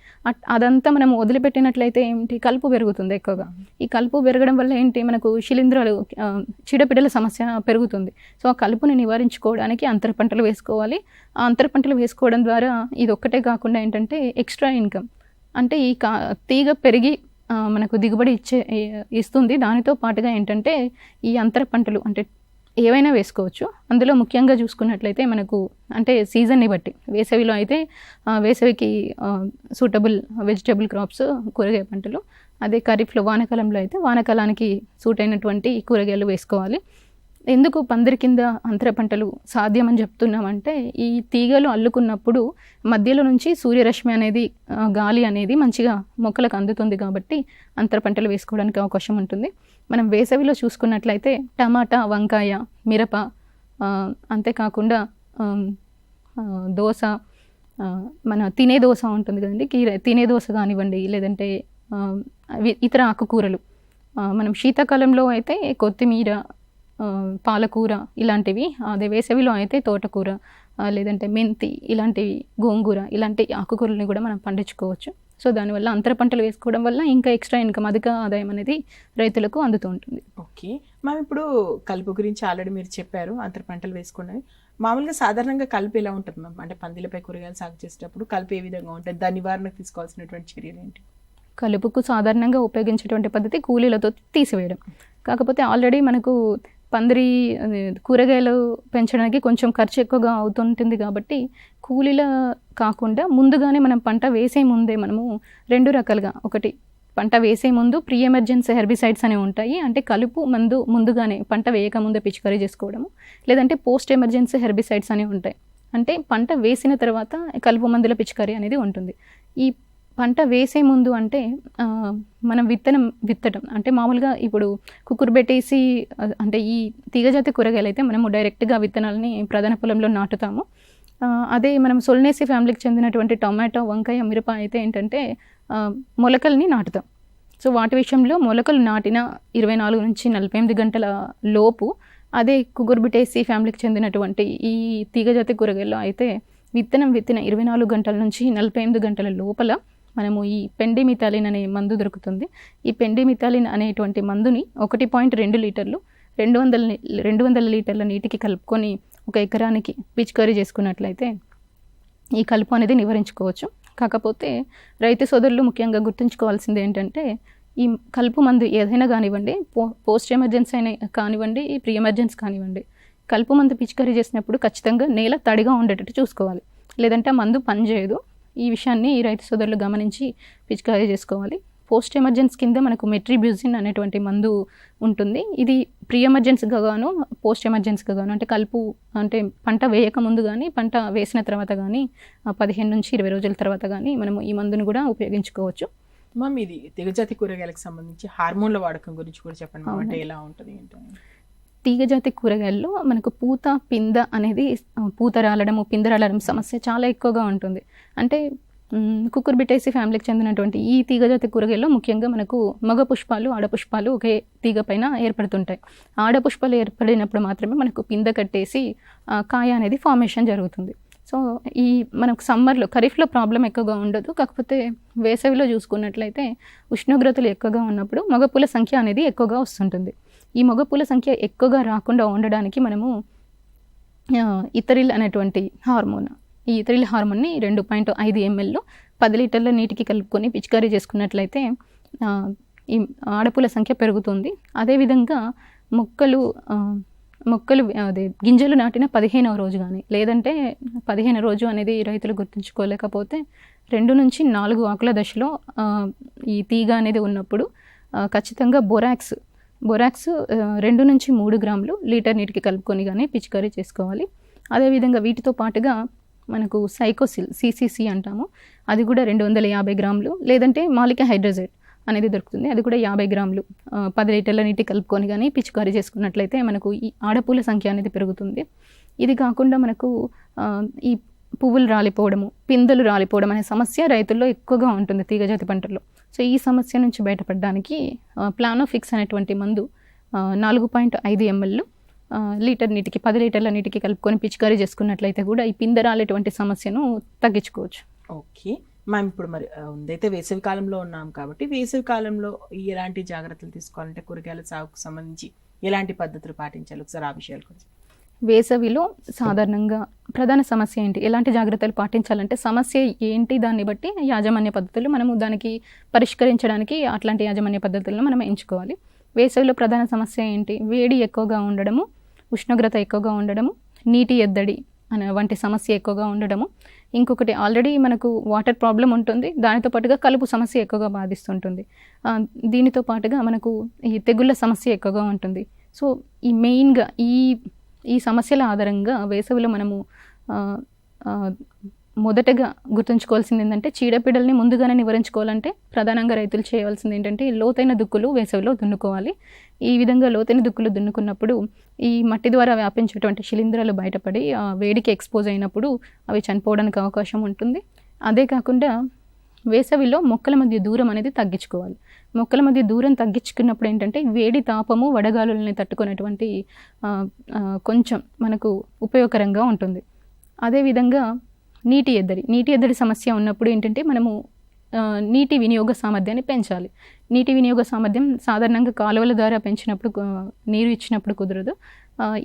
అదంతా మనం వదిలిపెట్టినట్లయితే ఏంటి, కలుపు పెరుగుతుంది ఎక్కువగా. ఈ కలుపు పెరగడం వల్ల ఏంటి, మనకు శిలీంధ్రాలు, చీడపీడల సమస్య పెరుగుతుంది. సో ఆ కలుపుని నివారించుకోవడానికి అంతర పంటలు వేసుకోవాలి. ఆ అంతర పంటలు వేసుకోవడం ద్వారా ఇది ఒక్కటే కాకుండా ఏంటంటే ఎక్స్ట్రా ఇన్కమ్, అంటే ఈ తీగ పెరిగి మనకు దిగుబడి ఇస్తుంది. దానితో పాటుగా ఏంటంటే ఈ అంతర పంటలు అంటే ఏవైనా వేసుకోవచ్చు. అందులో ముఖ్యంగా చూసుకున్నట్లయితే మనకు అంటే సీజన్ని బట్టి వేసవిలో అయితే వేసవికి సూటబుల్ వెజిటబుల్ క్రాప్స్, కూరగాయ పంటలు. అదే ఖరీఫ్లో వానాకాలంలో అయితే వానాకాలానికి సూట్ అయినటువంటి కూరగాయలు వేసుకోవాలి. ఎందుకు పందిరి కింద అంతర పంటలు సాధ్యమని చెప్తున్నామంటే ఈ తీగలు అల్లుకున్నప్పుడు మధ్యలో నుంచి సూర్యరశ్మి అనేది, గాలి అనేది మంచిగా మొక్కలకు అందుతుంది కాబట్టి అంతర పంటలు వేసుకోవడానికి అవకాశం ఉంటుంది. మనం వేసవిలో చూసుకున్నట్లయితే టమాటా, వంకాయ, మిరప, అంతేకాకుండా దోస, మన తినే దోస ఉంటుంది కదండి, తినే దోస కానివ్వండి, లేదంటే ఇతర ఆకుకూరలు. మనం శీతాకాలంలో అయితే కొత్తిమీర, పాలకూర ఇలాంటివి, అదే వేసవిలో అయితే తోటకూర, లేదంటే మెంతి, ఇలాంటివి, గోంగూర, ఇలాంటి ఆకుకూరల్ని కూడా మనం పండించుకోవచ్చు. సో దానివల్ల అంతర పంటలు వేసుకోవడం వల్ల ఇంకా ఎక్స్ట్రా ఇన్కమ్, అధిక ఆదాయం అనేది రైతులకు అందుతూ ఉంటుంది. ఓకే మ్యామ్, ఇప్పుడు కలుపు గురించి ఆల్రెడీ మీరు చెప్పారు, అంతర పంటలు వేసుకోండి. మామూలుగా సాధారణంగా కలుపు ఎలా ఉంటుంది మ్యామ్? అంటే పందిలపై కూరగాయలు సాగు చేసేటప్పుడు కలుపు ఏ విధంగా ఉంటుంది, దాని నివారణకు తీసుకోవాల్సినటువంటి చర్యలు ఏంటి? కలుపుకు సాధారణంగా ఉపయోగించేటువంటి పద్ధతి కూలీలతో తీసివేయడం. కాకపోతే ఆల్రెడీ మనకు పందిరి కూరగాయలు పెంచడానికి కొంచెం ఖర్చు ఎక్కువగా అవుతుంటుంది కాబట్టి కూలీల కాకుండా ముందుగానే మనం పంట వేసే ముందే మనము 2 రకాలుగా, ఒకటి పంట వేసే ముందు ప్రీ ఎమర్జెన్సీ హెర్బిసైడ్స్ అనేవి ఉంటాయి. అంటే కలుపు మందు ముందుగానే పంట వేయకముందే పిచికారీ చేసుకోవడము, లేదంటే పోస్ట్ ఎమర్జెన్సీ హెర్బిసైడ్స్ అనేవి ఉంటాయి. అంటే పంట వేసిన తర్వాత కలుపు మందుల పిచికారీ అనేది ఉంటుంది. ఈ పంట వేసే ముందు అంటే మనం విత్తడం అంటే మామూలుగా ఇప్పుడు కుకురుబెట్టేసి, అంటే ఈ తీగజాతి కూరగాయలు అయితే మనము డైరెక్ట్గా విత్తనాలని ప్రధాన పొలంలో నాటుతాము. అదే మనం సొల్నేసి ఫ్యామిలీకి చెందినటువంటి టొమాటో, వంకాయ, మిరప అయితే ఏంటంటే మొలకల్ని నాటుతాం. సో వాటి విషయంలో మొలకలు నాటిన 24 నుంచి 48 గంటల లోపు, అదే కుకురుబెట్టేసి ఫ్యామిలీకి చెందినటువంటి ఈ తీగజాతి కూరగాయల్లో అయితే విత్తనం విత్తిన 24 గంటల నుంచి 48 గంటల లోపల మనము ఈ పెండిమిథాలిన్ అనే మందు దొరుకుతుంది. ఈ పెండిమిథాలిన్ అనేటువంటి మందుని 1.2 లీటర్లు 200 లీటర్ల నీటికి కలుపుకొని 1 ఎకరానికి పిచికారీ చేసుకున్నట్లయితే ఈ కలుపు అనేది నివారించుకోవచ్చు. కాకపోతే రైతు సోదరులు ముఖ్యంగా గుర్తుంచుకోవాల్సింది ఏంటంటే ఈ కలుపు మందు ఏదైనా కానివ్వండి, పోస్ట్ ఎమర్జెన్సీ అయినా కానివ్వండి, ఈ ప్రీ ఎమర్జెన్సీ కానివ్వండి, కలుపు మందు పిచికారీ చేసినప్పుడు ఖచ్చితంగా నేల తడిగా ఉండేటట్టు చూసుకోవాలి, లేదంటే మందు పనిచేయదు. ఈ విషయాన్ని ఈ రైతు సోదరులు గమనించి పిచికారీ చేసుకోవాలి. పోస్ట్ ఎమర్జెన్సీ కింద మనకు మెట్రిబ్యూజిన్ అనేటువంటి మందు ఉంటుంది. ఇది ప్రీ ఎమర్జెన్సీగా గాను, పోస్ట్ ఎమర్జెన్సీగా గాను, అంటే కలుపు అంటే పంట వేయక ముందు కానీ, పంట వేసిన తర్వాత కానీ, 15 నుంచి 20 రోజుల తర్వాత కానీ మనము ఈ మందును కూడా ఉపయోగించుకోవచ్చు. మ్యామ్, ఇది తీగజాతి కూరగాయలకు సంబంధించి హార్మోన్ల వాడకం గురించి కూడా చెప్పండి మ్యామ్. అంటే ఎలా ఉంటుంది ఏంటని? తీగజాతి కూరగాయల్లో మనకు పూత, పింద అనేది, పూత రాలడము, పింద రాలడం సమస్య చాలా ఎక్కువగా ఉంటుంది. అంటే కుకురుబిటేసి ఫ్యామిలీకి చెందినటువంటి ఈ తీగజాతి కూరగాయల్లో ముఖ్యంగా మనకు మగ పుష్పాలు, ఆడపుష్పాలు ఒకే తీగ పైన ఏర్పడుతుంటాయి. ఆడపుష్పాలు ఏర్పడినప్పుడు మాత్రమే మనకు పింద కట్టేసి కాయ అనేది ఫార్మేషన్ జరుగుతుంది. సో ఈ మనకు సమ్మర్లో, ఖరీఫ్లో ప్రాబ్లం ఎక్కువగా ఉండదు. కాకపోతే వేసవిలో చూసుకున్నట్లయితే ఉష్ణోగ్రతలు ఎక్కువగా ఉన్నప్పుడు మగపూల సంఖ్య అనేది ఎక్కువగా వస్తుంటుంది. ఈ మగపూల సంఖ్య ఎక్కువగా రాకుండా ఉండడానికి మనము ఇథరిల్ అనేటువంటి హార్మోన్, ఈ ఇథరిల్ హార్మోన్ని 2.5 ml 10 లీటర్ల నీటికి కలుపుకొని పిచికారీ చేసుకున్నట్లయితే ఈ ఆడపూల సంఖ్య పెరుగుతుంది. అదేవిధంగా మొక్కలు అదే గింజలు నాటిన 15వ రోజు కానీ, లేదంటే 15వ రోజు అనేది రైతులు గుర్తుంచుకోలేకపోతే 2 నుంచి 4 ఆకుల దశలో ఈ తీగ అనేది ఉన్నప్పుడు ఖచ్చితంగా బొరాక్స్ 2 నుంచి 3 గ్రాములు లీటర్ నీటికి కలుపుకొని కానీ పిచికారీ చేసుకోవాలి. అదేవిధంగా వీటితో పాటుగా మనకు సైకోసిల్ సిసిసి అంటాము, అది కూడా 250 గ్రాములు, లేదంటే మాలిక హైడ్రోజైడ్ అనేది దొరుకుతుంది, అది కూడా 50 గ్రాములు 10 లీటర్ల నీటి కలుపుకొని కానీ పిచికారీ చేసుకున్నట్లయితే మనకు ఈ ఆడపూల సంఖ్య అనేది పెరుగుతుంది. ఇది కాకుండా మనకు ఈ పువ్వులు రాలిపోవడము, పిందెలు రాలిపోవడం అనే సమస్య రైతుల్లో ఎక్కువగా ఉంటుంది తీగజాతి పంటల్లో. సో ఈ సమస్య నుంచి బయటపడడానికి ప్లానోఫిక్స్ అనేటువంటి మందు 4.5 ml లీటర్ నీటికి 10 లీటర్ల నీటికి కలుపుకొని పిచికారీ చేసుకున్నట్లయితే కూడా ఈ పిందె రాలేటువంటి సమస్యను తగ్గించుకోవచ్చు. ఓకే మ్యామ్, ఇప్పుడు మరి ఉందైతే వేసవి కాలంలో ఉన్నాం కాబట్టి వేసవి కాలంలో ఎలాంటి జాగ్రత్తలు తీసుకోవాలంటే కూరగాయల సాగుకు సంబంధించి ఎలాంటి పద్ధతులు పాటించాలి, ఒకసారి ఆ విషయాలు కొంచెం. వేసవిలో సాధారణంగా ప్రధాన సమస్య ఏంటి, ఎలాంటి జాగ్రత్తలు పాటించాలంటే సమస్య ఏంటి దాన్ని బట్టి యాజమాన్య పద్ధతులు మనము దానికి పరిష్కరించడానికి అట్లాంటి యాజమాన్య పద్ధతులను మనం ఎంచుకోవాలి. వేసవిలో ప్రధాన సమస్య ఏంటి, వేడి ఎక్కువగా ఉండడము, ఉష్ణోగ్రత ఎక్కువగా ఉండడము, నీటి ఎద్దడి అనే వంటి సమస్య ఎక్కువగా ఉండడము. ఇంకొకటి ఆల్రెడీ మనకు వాటర్ ప్రాబ్లం ఉంటుంది, దానితో పాటుగా కలుపు సమస్య ఎక్కువగా బాధిస్తుంటుంది. దీనితో పాటుగా మనకు ఈ తెగుళ్ళ సమస్య ఎక్కువగా ఉంటుంది. సో ఈ మెయిన్గా ఈ సమస్యల ఆధారంగా వేసవిలో మనము మొదటగా గుర్తుంచుకోవాల్సింది ఏంటంటే చీడపీడల్ని ముందుగానే నివారించుకోవాలంటే ప్రధానంగా రైతులు చేయవలసింది ఏంటంటే లోతైన దుక్కులు వేసవిలో దున్నుకోవాలి. ఈ విధంగా లోతైన దుక్కులు దున్నుకున్నప్పుడు ఈ మట్టి ద్వారా వ్యాపించేటువంటి శిలీంధ్రాలు బయటపడి వేడికి ఎక్స్పోజ్ అయినప్పుడు అవి చనిపోవడానికి అవకాశం ఉంటుంది. అదే కాకుండా వేసవిలో మొక్కల మధ్య దూరం అనేది తగ్గించుకోవాలి. మొక్కల మధ్య దూరం తగ్గించుకున్నప్పుడు ఏంటంటే వేడి తాపము వడగాలులని తట్టుకునేటువంటి కొంచెం మనకు ఉపయోగకరంగా ఉంటుంది. అదేవిధంగా నీటి ఎద్దడి సమస్య ఉన్నప్పుడు ఏంటంటే మనము నీటి వినియోగ సామర్థ్యాన్ని పెంచాలి. నీటి వినియోగ సామర్థ్యం సాధారణంగా కాలువల ద్వారా పెంచినప్పుడు నీరు ఇచ్చినప్పుడు కుదరదు.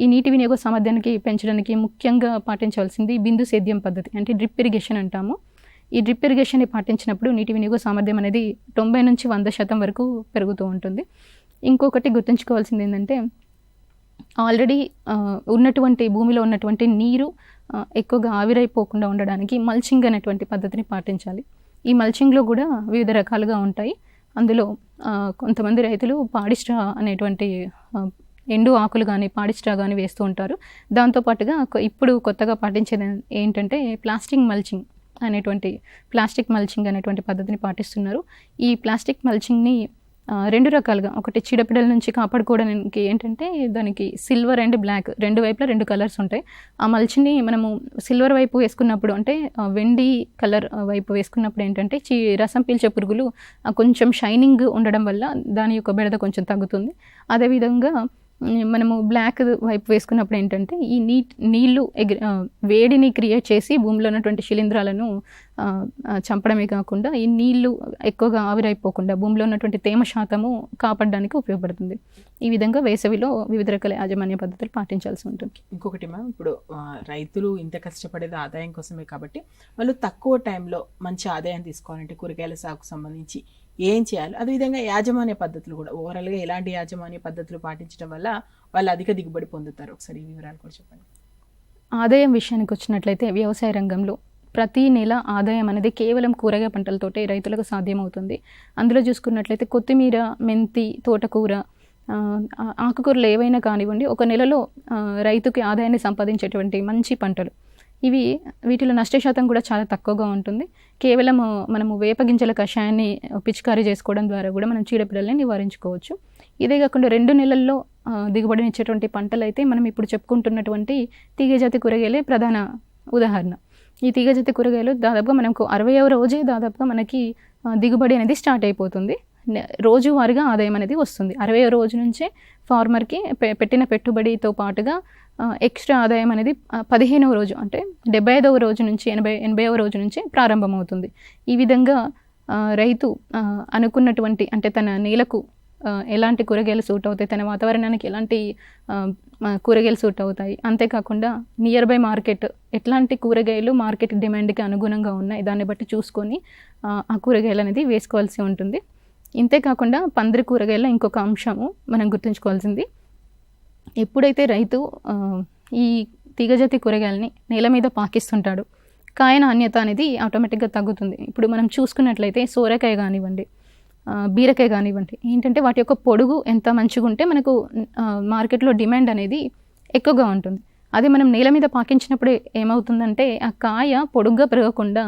ఈ నీటి వినియోగ సామర్థ్యానికి పెంచడానికి ముఖ్యంగా పాటించవలసింది బిందు సేద్యం పద్ధతి, అంటే డ్రిప్ ఇరిగేషన్ అంటాము. ఈ డ్రిప్ ఇరిగేషన్ని పాటించినప్పుడు నీటి వినియోగ సామర్థ్యం అనేది 90 నుంచి 100% వరకు పెరుగుతూ ఉంటుంది. ఇంకొకటి గుర్తుంచుకోవాల్సింది ఏంటంటే ఆల్రెడీ ఉన్నటువంటి భూమిలో ఉన్నటువంటి నీరు ఎక్కువగా ఆవిరైపోకుండా ఉండడానికి మల్చింగ్ అనేటువంటి పద్ధతిని పాటించాలి. ఈ మల్చింగ్లో కూడా వివిధ రకాలుగా ఉంటాయి. అందులో కొంతమంది రైతులు పాడిస్ట్రా అనేటువంటి ఎండు ఆకులు కానీ పాడిస్ట్రా కానీ వేస్తూ ఉంటారు. దాంతోపాటుగా ఇప్పుడు కొత్తగా పాటించేది ఏంటంటే ప్లాస్టిక్ మల్చింగ్ అనేటువంటి పద్ధతిని పాటిస్తున్నారు. ఈ ప్లాస్టిక్ మల్చింగ్ని 2 రకాలుగా, ఒకటి చీడపీడల నుంచి కాపాడుకోవడానికి ఏంటంటే దానికి సిల్వర్ అండ్ బ్లాక్ 2 వైపులా 2 కలర్స్ ఉంటాయి. ఆ మల్చిని మనము సిల్వర్ వైపు వేసుకున్నప్పుడు, అంటే వెండి కలర్ వైపు వేసుకున్నప్పుడు ఏంటంటే రసం పీల్చే పురుగులు కొంచెం షైనింగ్ ఉండడం వల్ల దాని యొక్క బెడద కొంచెం తగ్గుతుంది. అదేవిధంగా మనము బ్లాక్ వైపు వేసుకున్నప్పుడు ఏంటంటే ఈ నీళ్లు వేడిని క్రియేట్ చేసి భూమిలో ఉన్నటువంటి శిలీంధ్రాలను చంపడమే కాకుండా ఈ నీళ్లు ఎక్కువగా ఆవిరైపోకుండా భూమిలో ఉన్నటువంటి తేమ శాతము కాపాడడానికి ఉపయోగపడుతుంది. ఈ విధంగా వేసవిలో వివిధ రకాల యాజమాన్య పద్ధతులు పాటించాల్సి ఉంటుంది. ఇంకొకటి మ్యామ్, ఇప్పుడు రైతులు ఇంత కష్టపడేది ఆదాయం కోసమే కాబట్టి వాళ్ళు తక్కువ టైంలో మంచి ఆదాయం తీసుకోవాలంటే కూరగాయల సాగుకు సంబంధించి ఏం చేయాలి, అదేవిధంగా యాజమాన్య పద్ధతులు కూడా ఓవరాల్గా ఎలాంటి యాజమాన్య పద్ధతులు పాటించడం వల్ల వాళ్ళు అధిక దిగుబడి పొందుతారు, ఒకసారి ఈ వివరాలు కూడా చెప్పండి. ఆదాయం విషయానికి వచ్చినట్లయితే వ్యవసాయ రంగంలో ప్రతి నెల ఆదాయం అనేది కేవలం కూరగాయ పంటలతోటే రైతులకు సాధ్యమవుతుంది. అందులో చూసుకున్నట్లయితే కొత్తిమీర, మెంతి, తోటకూర, ఆకుకూరలు ఏవైనా కానివ్వండి, ఒక నెలలో రైతుకి ఆదాయాన్ని సంపాదించేటువంటి మంచి పంటలు ఇవి. వీటిలో నష్టశాతం కూడా చాలా తక్కువగా ఉంటుంది. కేవలం మనము వేపగింజల కషాయాన్ని పిచికారీ చేసుకోవడం ద్వారా కూడా మనం చీడపీడల్ని నివారించుకోవచ్చు. ఇదే కాకుండా 2 నెలల్లో దిగుబడినిచ్చేటువంటి పంటలు అయితే మనం ఇప్పుడు చెప్పుకుంటున్నటువంటి తీగజాతి కూరగాయలే ప్రధాన ఉదాహరణ. ఈ తీగజాతి కూరగాయలు దాదాపుగా మనకు 60వ రోజే దాదాపుగా మనకి దిగుబడి అనేది స్టార్ట్ అయిపోతుంది. రోజువారీగా ఆదాయం అనేది వస్తుంది. 60వ రోజు నుంచే ఫార్మర్కి పెట్టిన పెట్టుబడితో పాటుగా ఎక్స్ట్రా ఆదాయం అనేది 15వ రోజు, అంటే 75వ రోజు నుంచి 80వ రోజు నుంచి ప్రారంభమవుతుంది. ఈ విధంగా రైతు అనుకున్నటువంటి, అంటే తన నేలకు ఎలాంటి కూరగాయలు సూట్ అవుతాయి, తన వాతావరణానికి ఎలాంటి కూరగాయలు సూట్ అవుతాయి, అంతేకాకుండా నియర్ బై మార్కెట్ ఎట్లాంటి కూరగాయలు మార్కెట్ డిమాండ్కి అనుగుణంగా ఉన్నాయి దాన్ని బట్టి చూసుకొని ఆ కూరగాయలు అనేది వేసుకోవాల్సి ఉంటుంది. ఇంతేకాకుండా పందిరి కూరగాయల ఇంకొక అంశము మనం గుర్తుంచుకోవాల్సింది, ఎప్పుడైతే రైతు ఈ తీగజాతి కూరగాయలని నేల మీద పాకిస్తుంటాడు కాయ నాణ్యత అనేది ఆటోమేటిక్గా తగ్గుతుంది. ఇప్పుడు మనం చూసుకున్నట్లయితే సోరకాయ కానివ్వండి, బీరకాయ కానివ్వండి, ఏంటంటే వాటి యొక్క పొడుగు ఎంత మంచిగా ఉంటే మనకు మార్కెట్లో డిమాండ్ అనేది ఎక్కువగా ఉంటుంది. అదే మనం నేల మీద పాకించినప్పుడు ఏమవుతుందంటే ఆ కాయ పొడుగ్గా పెరగకుండా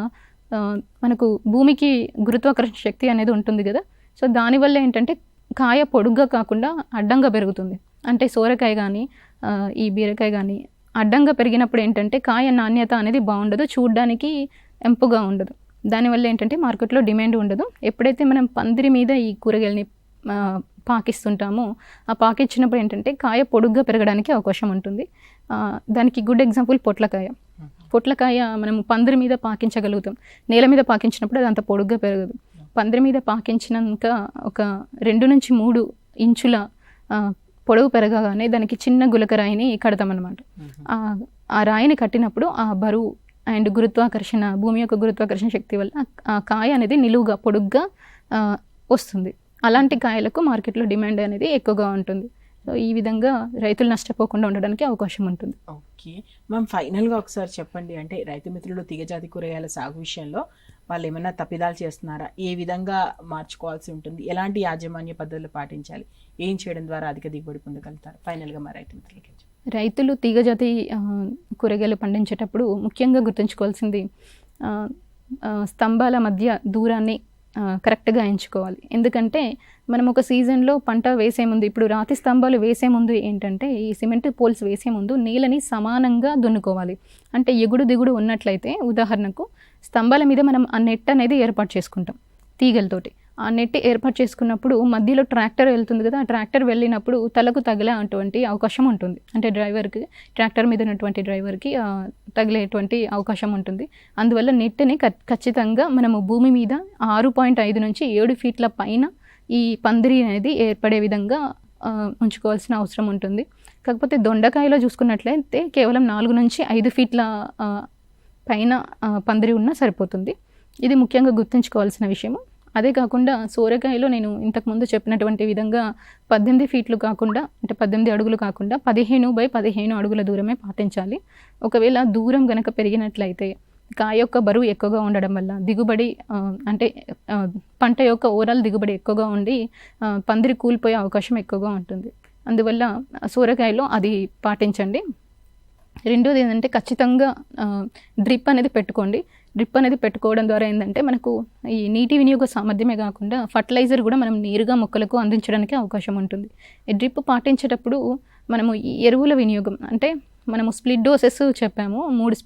మనకు భూమికి గురుత్వాకర్షణ శక్తి అనేది ఉంటుంది కదా, సో దానివల్ల ఏంటంటే కాయ పొడుగ్గా కాకుండా అడ్డంగా పెరుగుతుంది. అంటే సోరకాయ కానీ ఈ బీరకాయ కానీ అడ్డంగా పెరిగినప్పుడు ఏంటంటే కాయ నాణ్యత అనేది బాగుండదు, చూడడానికి ఎంపుగా ఉండదు. దానివల్ల ఏంటంటే మార్కెట్లో డిమాండ్ ఉండదు. ఎప్పుడైతే మనం పందిరి మీద ఈ కూరగాయలని పాకిస్తుంటామో ఆ పాకిచ్చినప్పుడు ఏంటంటే కాయ పొడుగ్గా పెరగడానికి అవకాశం ఉంటుంది. దానికి గుడ్ ఎగ్జాంపుల్ పొట్లకాయ మనం పందిరి మీద పాకించగలుగుతాం, నేల మీద పాకించినప్పుడు అది అంత పొడుగ్గా పెరగదు. పందిరి మీద పాకించినాక ఒక 2 నుంచి 3 ఇంచుల పొడవు పెరగగానే దానికి చిన్న గులక రాయిని కడతామన్నమాట. ఆ రాయిని కట్టినప్పుడు ఆ బరువు అండ్ గురుత్వాకర్షణ, భూమి యొక్క గురుత్వాకర్షణ శక్తి వల్ల ఆ కాయ అనేది నిలువుగా పొడుగ్గా వస్తుంది. అలాంటి కాయలకు మార్కెట్లో డిమాండ్ అనేది ఎక్కువగా ఉంటుంది. సో ఈ విధంగా రైతులు నష్టపోకుండా ఉండడానికి అవకాశం ఉంటుంది. ఓకే మ్యామ్, ఫైనల్గా ఒకసారి చెప్పండి, అంటే రైతు మిత్రులు తీగజాతి కూరగాయల సాగు విషయంలో వాళ్ళు ఏమైనా తప్పిదాలు చేస్తున్నారా, ఏ విధంగా మార్చుకోవాల్సి ఉంటుంది, ఎలాంటి యాజమాన్య పద్ధతులు పాటించాలి, ఏం చేయడం ద్వారా అధిక దిగుబడి పొందగలుగుతారు? ఫైనల్గా మా రైతు మిత్రులకి రైతులు తీగజాతి కూరగాయలు పండించేటప్పుడు ముఖ్యంగా గుర్తుంచుకోవాల్సింది స్తంభాల మధ్య దూరాన్ని కరెక్ట్గా ఎంచుకోవాలి. ఎందుకంటే మనం ఒక సీజన్లో పంట వేసే ముందు, ఇప్పుడు రాతి స్తంభాలు వేసే ముందు ఏంటంటే ఈ సిమెంట్ పోల్స్ వేసే ముందు నీళ్ళని సమానంగా దున్నుకోవాలి. అంటే ఎగుడు దిగుడు ఉన్నట్లయితే ఉదాహరణకు స్తంభాల మీద మనం ఆ నెట్ అనేది ఏర్పాటు చేసుకుంటాం తీగలతోటి. ఆ నెట్ ఏర్పాటు చేసుకున్నప్పుడు మధ్యలో ట్రాక్టర్ వెళ్తుంది కదా, ఆ ట్రాక్టర్ వెళ్ళినప్పుడు తలకు తగిలే అటువంటి అవకాశం ఉంటుంది. అంటే డ్రైవర్కి, ట్రాక్టర్ మీద ఉన్నటువంటి డ్రైవర్కి తగిలేటువంటి అవకాశం ఉంటుంది. అందువల్ల నెట్ని ఖచ్చితంగా మనము భూమి మీద 6.5 నుంచి 7 ఫీట్ల పైన ఈ పందిరి అనేది ఏర్పడే విధంగా ఉంచుకోవాల్సిన అవసరం ఉంటుంది. కాకపోతే దొండకాయలో చూసుకున్నట్లయితే కేవలం 4 నుంచి 5 ఫీట్ల పైన పందిరి ఉన్నా సరిపోతుంది. ఇది ముఖ్యంగా గుర్తుంచుకోవాల్సిన విషయము. అదే కాకుండా సోరకాయలో నేను ఇంతకుముందు చెప్పినటువంటి విధంగా 18 ఫీట్లు కాకుండా, అంటే 18 అడుగులు కాకుండా 15x15 అడుగుల దూరమే పాటించాలి. ఒకవేళ దూరం గనక పెరిగినట్లయితే కాయ యొక్క బరువు ఎక్కువగా ఉండడం వల్ల దిగుబడి అంటే పంట యొక్క ఓవరాల్ దిగుబడి ఎక్కువగా ఉండి పందిరి కూలిపోయే అవకాశం ఎక్కువగా ఉంటుంది. అందువల్ల సోరకాయలో అది పాటించండి. రెండోది ఏంటంటే ఖచ్చితంగా డ్రిప్ అనేది పెట్టుకోండి. డ్రిప్ అనేది పెట్టుకోవడం ద్వారా ఏంటంటే మనకు ఈ నీటి వినియోగ సామర్థ్యమే కాకుండా ఫర్టిలైజర్ కూడా మనం నేరుగా మొక్కలకు అందించడానికి అవకాశం ఉంటుంది. ఈ డ్రిప్ పాటించేటప్పుడు మనము ఈ ఎరువుల వినియోగం, అంటే మనము స్ప్లిట్ డోసెస్ చెప్పాము, 3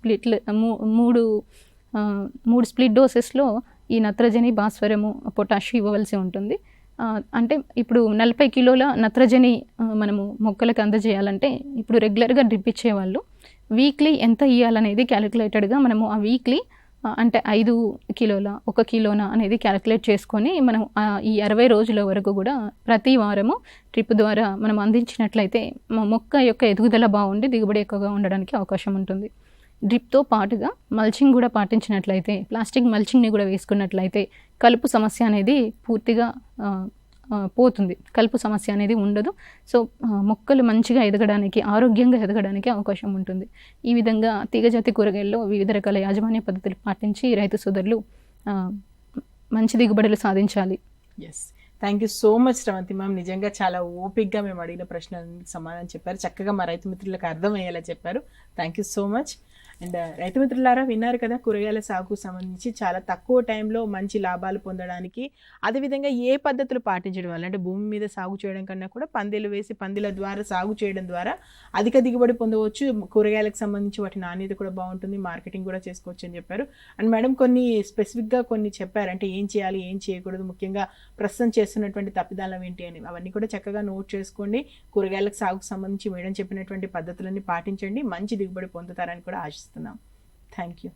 స్ప్లిట్ డోసెస్లో ఈ నత్రజని, భాస్వరము, పొటాషియం ఇవ్వవలసి ఉంటుంది. అంటే ఇప్పుడు 40 కిలోల నత్రజని మనము మొక్కలకు అందజేయాలంటే ఇప్పుడు రెగ్యులర్గా డ్రిప్ ఇచ్చేవాళ్ళు వీక్లీ ఎంత ఇవ్వాలనేది క్యాలిక్యులేటెడ్గా మనము ఆ వీక్లీ అంటే 5 కిలోల 1 కిలోన అనేది క్యాలిక్యులేట్ చేసుకొని మనం ఈ 60 రోజుల వరకు కూడా ప్రతి వారము డ్రిప్ ద్వారా మనం అందించినట్లయితే మొక్క యొక్క ఎదుగుదల బాగుండి దిగుబడి ఎక్కువగా ఉండడానికి అవకాశం ఉంటుంది. డ్రిప్తో పాటుగా మల్చింగ్ కూడా పాటించినట్లయితే, ప్లాస్టిక్ మల్చింగ్ని కూడా వేసుకున్నట్లయితే కలుపు సమస్య అనేది పూర్తిగా పోతుంది. కలుపు సమస్య అనేది ఉండదు. సో మొక్కలు మంచిగా ఎదగడానికి, ఆరోగ్యంగా ఎదగడానికి అవకాశం ఉంటుంది. ఈ విధంగా తీగజాతి కూరగాయల్లో వివిధ రకాల యాజమాన్య పద్ధతులు పాటించి రైతు సోదరులు మంచి దిగుబడులు సాధించాలి. Yes, thank you so much Sravanthi ma'am. నిజంగా చాలా ఓపిక్గా మేము అడిగిన ప్రశ్నలకు సమాధానం చెప్పారు. చక్కగా మా రైతు మిత్రులకు అర్థమయ్యేలా చెప్పారు. Thank you so much. And రైతు మిత్రులారా, విన్నారు కదా కూరగాయల సాగుకు సంబంధించి చాలా తక్కువ టైంలో మంచి లాభాలు పొందడానికి, అదేవిధంగా ఏ పద్ధతులు పాటించడం వల్ల, అంటే భూమి మీద సాగు చేయడం కన్నా కూడా పందిలు వేసి పందిల ద్వారా సాగు చేయడం ద్వారా అధిక దిగుబడి పొందవచ్చు. కూరగాయలకు సంబంధించి వాటి నాణ్యత కూడా బాగుంటుంది, మార్కెటింగ్ కూడా చేసుకోవచ్చు అని చెప్పారు. అండ్ మేడం కొన్ని స్పెసిఫిక్గా కొన్ని చెప్పారు, అంటే ఏం చేయాలి, ఏం చేయకూడదు, ముఖ్యంగా ప్రస్తుతం చేస్తున్నటువంటి తప్పిదాలు ఏంటి అని. అవన్నీ కూడా చక్కగా నోట్ చేసుకోండి. కూరగాయలకు సాగుకు సంబంధించి మేడం చెప్పినటువంటి పద్ధతులన్నీ పాటించండి, మంచి దిగుబడి పొందుతారని కూడా ఆశిస్తున్నాం. Thank you.